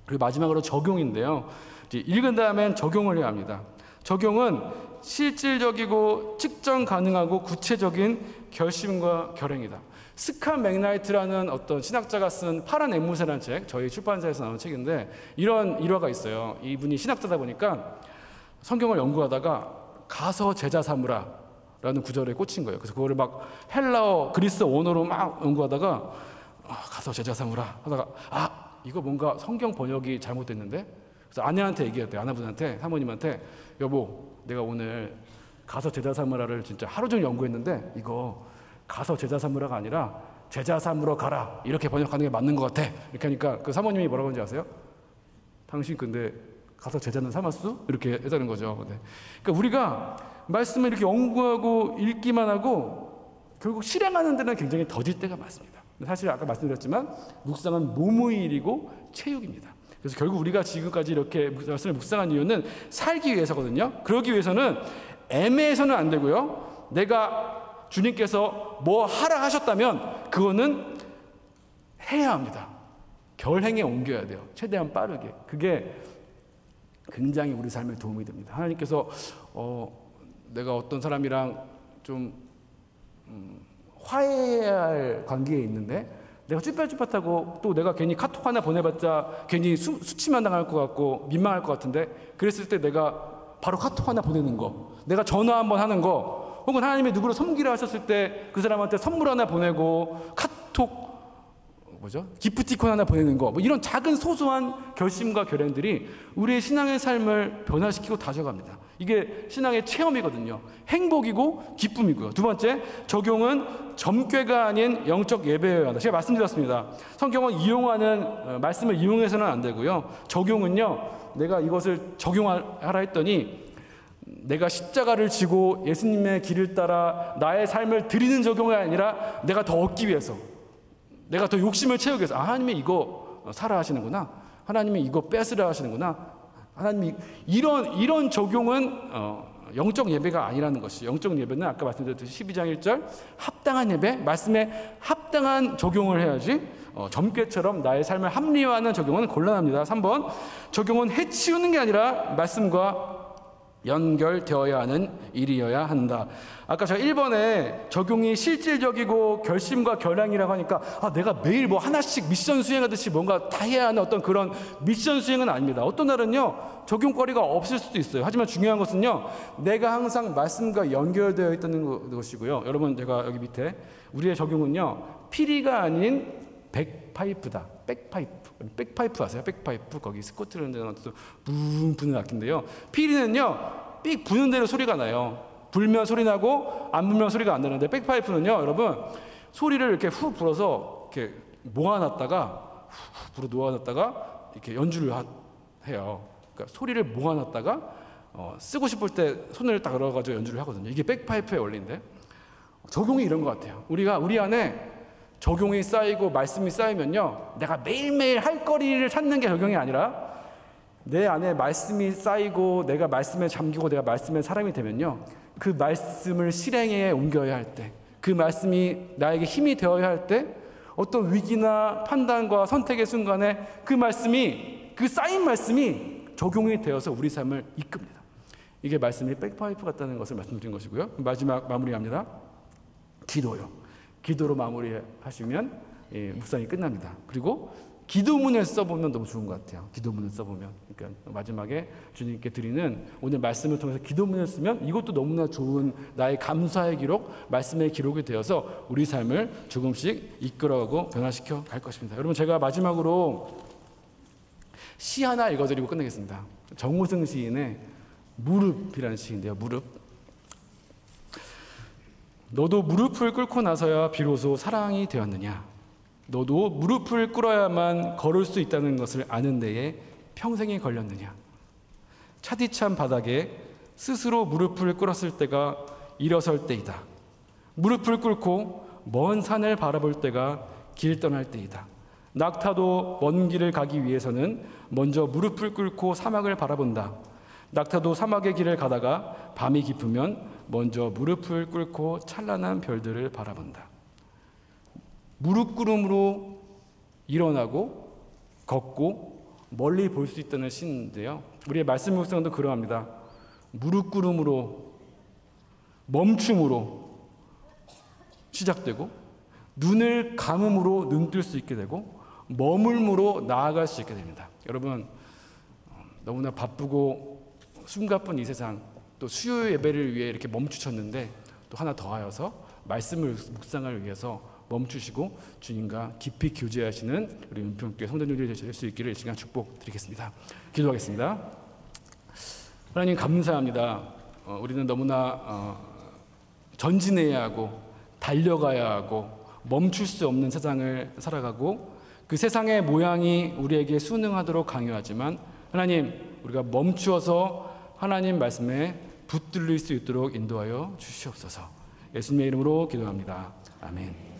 그리고 마지막으로 적용인데요. 이제 읽은 다음엔 적용을 해야 합니다. 적용은 실질적이고 측정 가능하고 구체적인 결심과 결행이다. 스칸 맥나이트라는 어떤 신학자가 쓴 파란 앵무새라는 책, 저희 출판사에서 나온 책인데 이런 일화가 있어요. 이분이 신학자다 보니까 성경을 연구하다가 가서 제자 삼으라 라는 구절에 꽂힌 거예요. 그래서 그거를 막 헬라어, 그리스 언어로 막 연구하다가 가서 제자 삼으라 하다가 이거 뭔가 성경 번역이 잘못됐는데, 그래서 아내한테 얘기했대요. 아내분한테, 사모님한테, 여보, 내가 오늘 가서 제자 삼으라를 진짜 하루 종일 연구했는데 이거 가서 제자 삼으라가 아니라 제자 삼으러 가라 이렇게 번역하는 게 맞는 것 같아. 이렇게 하니까 그 사모님이 뭐라고 하는지 아세요? 당신 근데 가서 제자는 삼았어? 이렇게 했다는 거죠. 네. 그러니까 우리가 말씀을 이렇게 연구하고 읽기만 하고 결국 실행하는 데는 굉장히 더딜 때가 많습니다. 사실 아까 말씀드렸지만 묵상은 몸의 일이고 체육입니다. 그래서 결국 우리가 지금까지 이렇게 말씀을 묵상한 이유는 살기 위해서거든요. 그러기 위해서는 애매해서는 안 되고요. 내가 주님께서 뭐 하라 하셨다면 그거는 해야 합니다. 결행에 옮겨야 돼요. 최대한 빠르게. 그게 굉장히 우리 삶에 도움이 됩니다. 하나님께서 내가 어떤 사람이랑 좀 화해해야 할 관계에 있는데 내가 쭈뼛쭈뼛하고 또 내가 괜히 카톡 하나 보내봤자 괜히 수치만 당할 것 같고 민망할 것 같은데, 그랬을 때 내가 바로 카톡 하나 보내는 거, 내가 전화 한번 하는 거, 혹은 하나님이 누구를 섬기라 하셨을 때 그 사람한테 선물 하나 보내고 카톡 기프티콘 하나 보내는 거, 뭐 이런 작은 소소한 결심과 결행들이 우리의 신앙의 삶을 변화시키고 다져갑니다. 이게 신앙의 체험이거든요. 행복이고 기쁨이고요. 두 번째, 적용은 점괘가 아닌 영적 예배여야 한다. 제가 말씀드렸습니다. 성경은 이용하는 말씀을 이용해서는 안 되고요. 적용은요, 내가 이것을 적용하라 했더니 내가 십자가를 지고 예수님의 길을 따라 나의 삶을 드리는 적용이 아니라 내가 더 얻기 위해서, 내가 더 욕심을 채우기 위해서, 하나님이 이거 사라 하시는구나, 하나님이 이거 뺏으라 하시는구나, 하나님이 이런 적용은 영적 예배가 아니라는 것이. 영적 예배는 아까 말씀드렸듯이 12장 1절 합당한 예배, 말씀에 합당한 적용을 해야지 점괘처럼 나의 삶을 합리화하는 적용은 곤란합니다. 3번, 적용은 해치우는 게 아니라 말씀과 연결되어야 하는 일이어야 한다. 아까 제가 1번에 적용이 실질적이고 결심과 결량이라고 하니까 내가 매일 뭐 하나씩 미션 수행하듯이 뭔가 다 해야 하는 어떤 그런 미션 수행은 아닙니다. 어떤 날은요 적용거리가 없을 수도 있어요. 하지만 중요한 것은요, 내가 항상 말씀과 연결되어 있다는 것이고요. 여러분, 제가 여기 밑에 우리의 적용은요 피리가 아닌 백파이프다. 백파이프 아세요? 백파이프. 거기 스코틀랜드는 붕 부는 악기인데요. 피리는요 삑 부는 대로 소리가 나요. 불면 소리 나고 안 불면 소리가 안 나는데, 백파이프는요 여러분 소리를 이렇게 훅 불어서 이렇게 모아놨다가 훅 불어 놓아놨다가 이렇게 연주를 해요. 그러니까 소리를 모아놨다가 쓰고 싶을 때 손을 딱 열어가지고 연주를 하거든요. 이게 백파이프의 원리인데, 적용이 이런 것 같아요. 우리 안에 적용이 쌓이고 말씀이 쌓이면요, 내가 매일매일 할 거리를 찾는 게 적용이 아니라 내 안에 말씀이 쌓이고 내가 말씀에 잠기고 내가 말씀의 사람이 되면요, 그 말씀을 실행에 옮겨야 할 때, 그 말씀이 나에게 힘이 되어야 할 때, 어떤 위기나 판단과 선택의 순간에 그 말씀이, 그 쌓인 말씀이 적용이 되어서 우리 삶을 이끕니다. 이게 말씀이 백파이프 같다는 것을 말씀드린 것이고요. 마지막 마무리합니다. 기도요. 기도로 마무리하시면 묵상이 끝납니다. 그리고 기도문을 써보면 너무 좋은 것 같아요. 기도문을 써보면, 그러니까 마지막에 주님께 드리는 오늘 말씀을 통해서 기도문을 쓰면 이것도 너무나 좋은 나의 감사의 기록, 말씀의 기록이 되어서 우리 삶을 조금씩 이끌어가고 변화시켜 갈 것입니다. 여러분, 제가 마지막으로 시 하나 읽어드리고 끝내겠습니다. 정우승 시인의 무릎이라는 시인데요. 무릎. 너도 무릎을 꿇고 나서야 비로소 사랑이 되었느냐. 너도 무릎을 꿇어야만 걸을 수 있다는 것을 아는 데에 평생이 걸렸느냐. 차디찬 바닥에 스스로 무릎을 꿇었을 때가 일어설 때이다. 무릎을 꿇고 먼 산을 바라볼 때가 길 떠날 때이다. 낙타도 먼 길을 가기 위해서는 먼저 무릎을 꿇고 사막을 바라본다. 낙타도 사막의 길을 가다가 밤이 깊으면 먼저 무릎을 꿇고 찬란한 별들을 바라본다. 무릎 꿇음으로 일어나고 걷고 멀리 볼 수 있다는 시인데요. 우리의 말씀 묵상도 그러합니다. 무릎 꿇음으로 멈춤으로 시작되고 눈을 감음으로 눈 뜰 수 있게 되고 머물므로 나아갈 수 있게 됩니다. 여러분, 너무나 바쁘고 숨가쁜 이 세상, 또 수요 예배를 위해 이렇게 멈추셨는데 또 하나 더하여서 말씀을 묵상을 위해서 멈추시고 주님과 깊이 교제하시는 우리 은평교회 성도님들이 되실 수 있기를 이 시간 축복드리겠습니다. 기도하겠습니다. 하나님 감사합니다. 우리는 너무나 전진해야 하고 달려가야 하고 멈출 수 없는 세상을 살아가고 그 세상의 모양이 우리에게 순응하도록 강요하지만 하나님, 우리가 멈추어서 하나님 말씀에 붙들릴 수 있도록 인도하여 주시옵소서. 예수님의 이름으로 기도합니다. 아멘.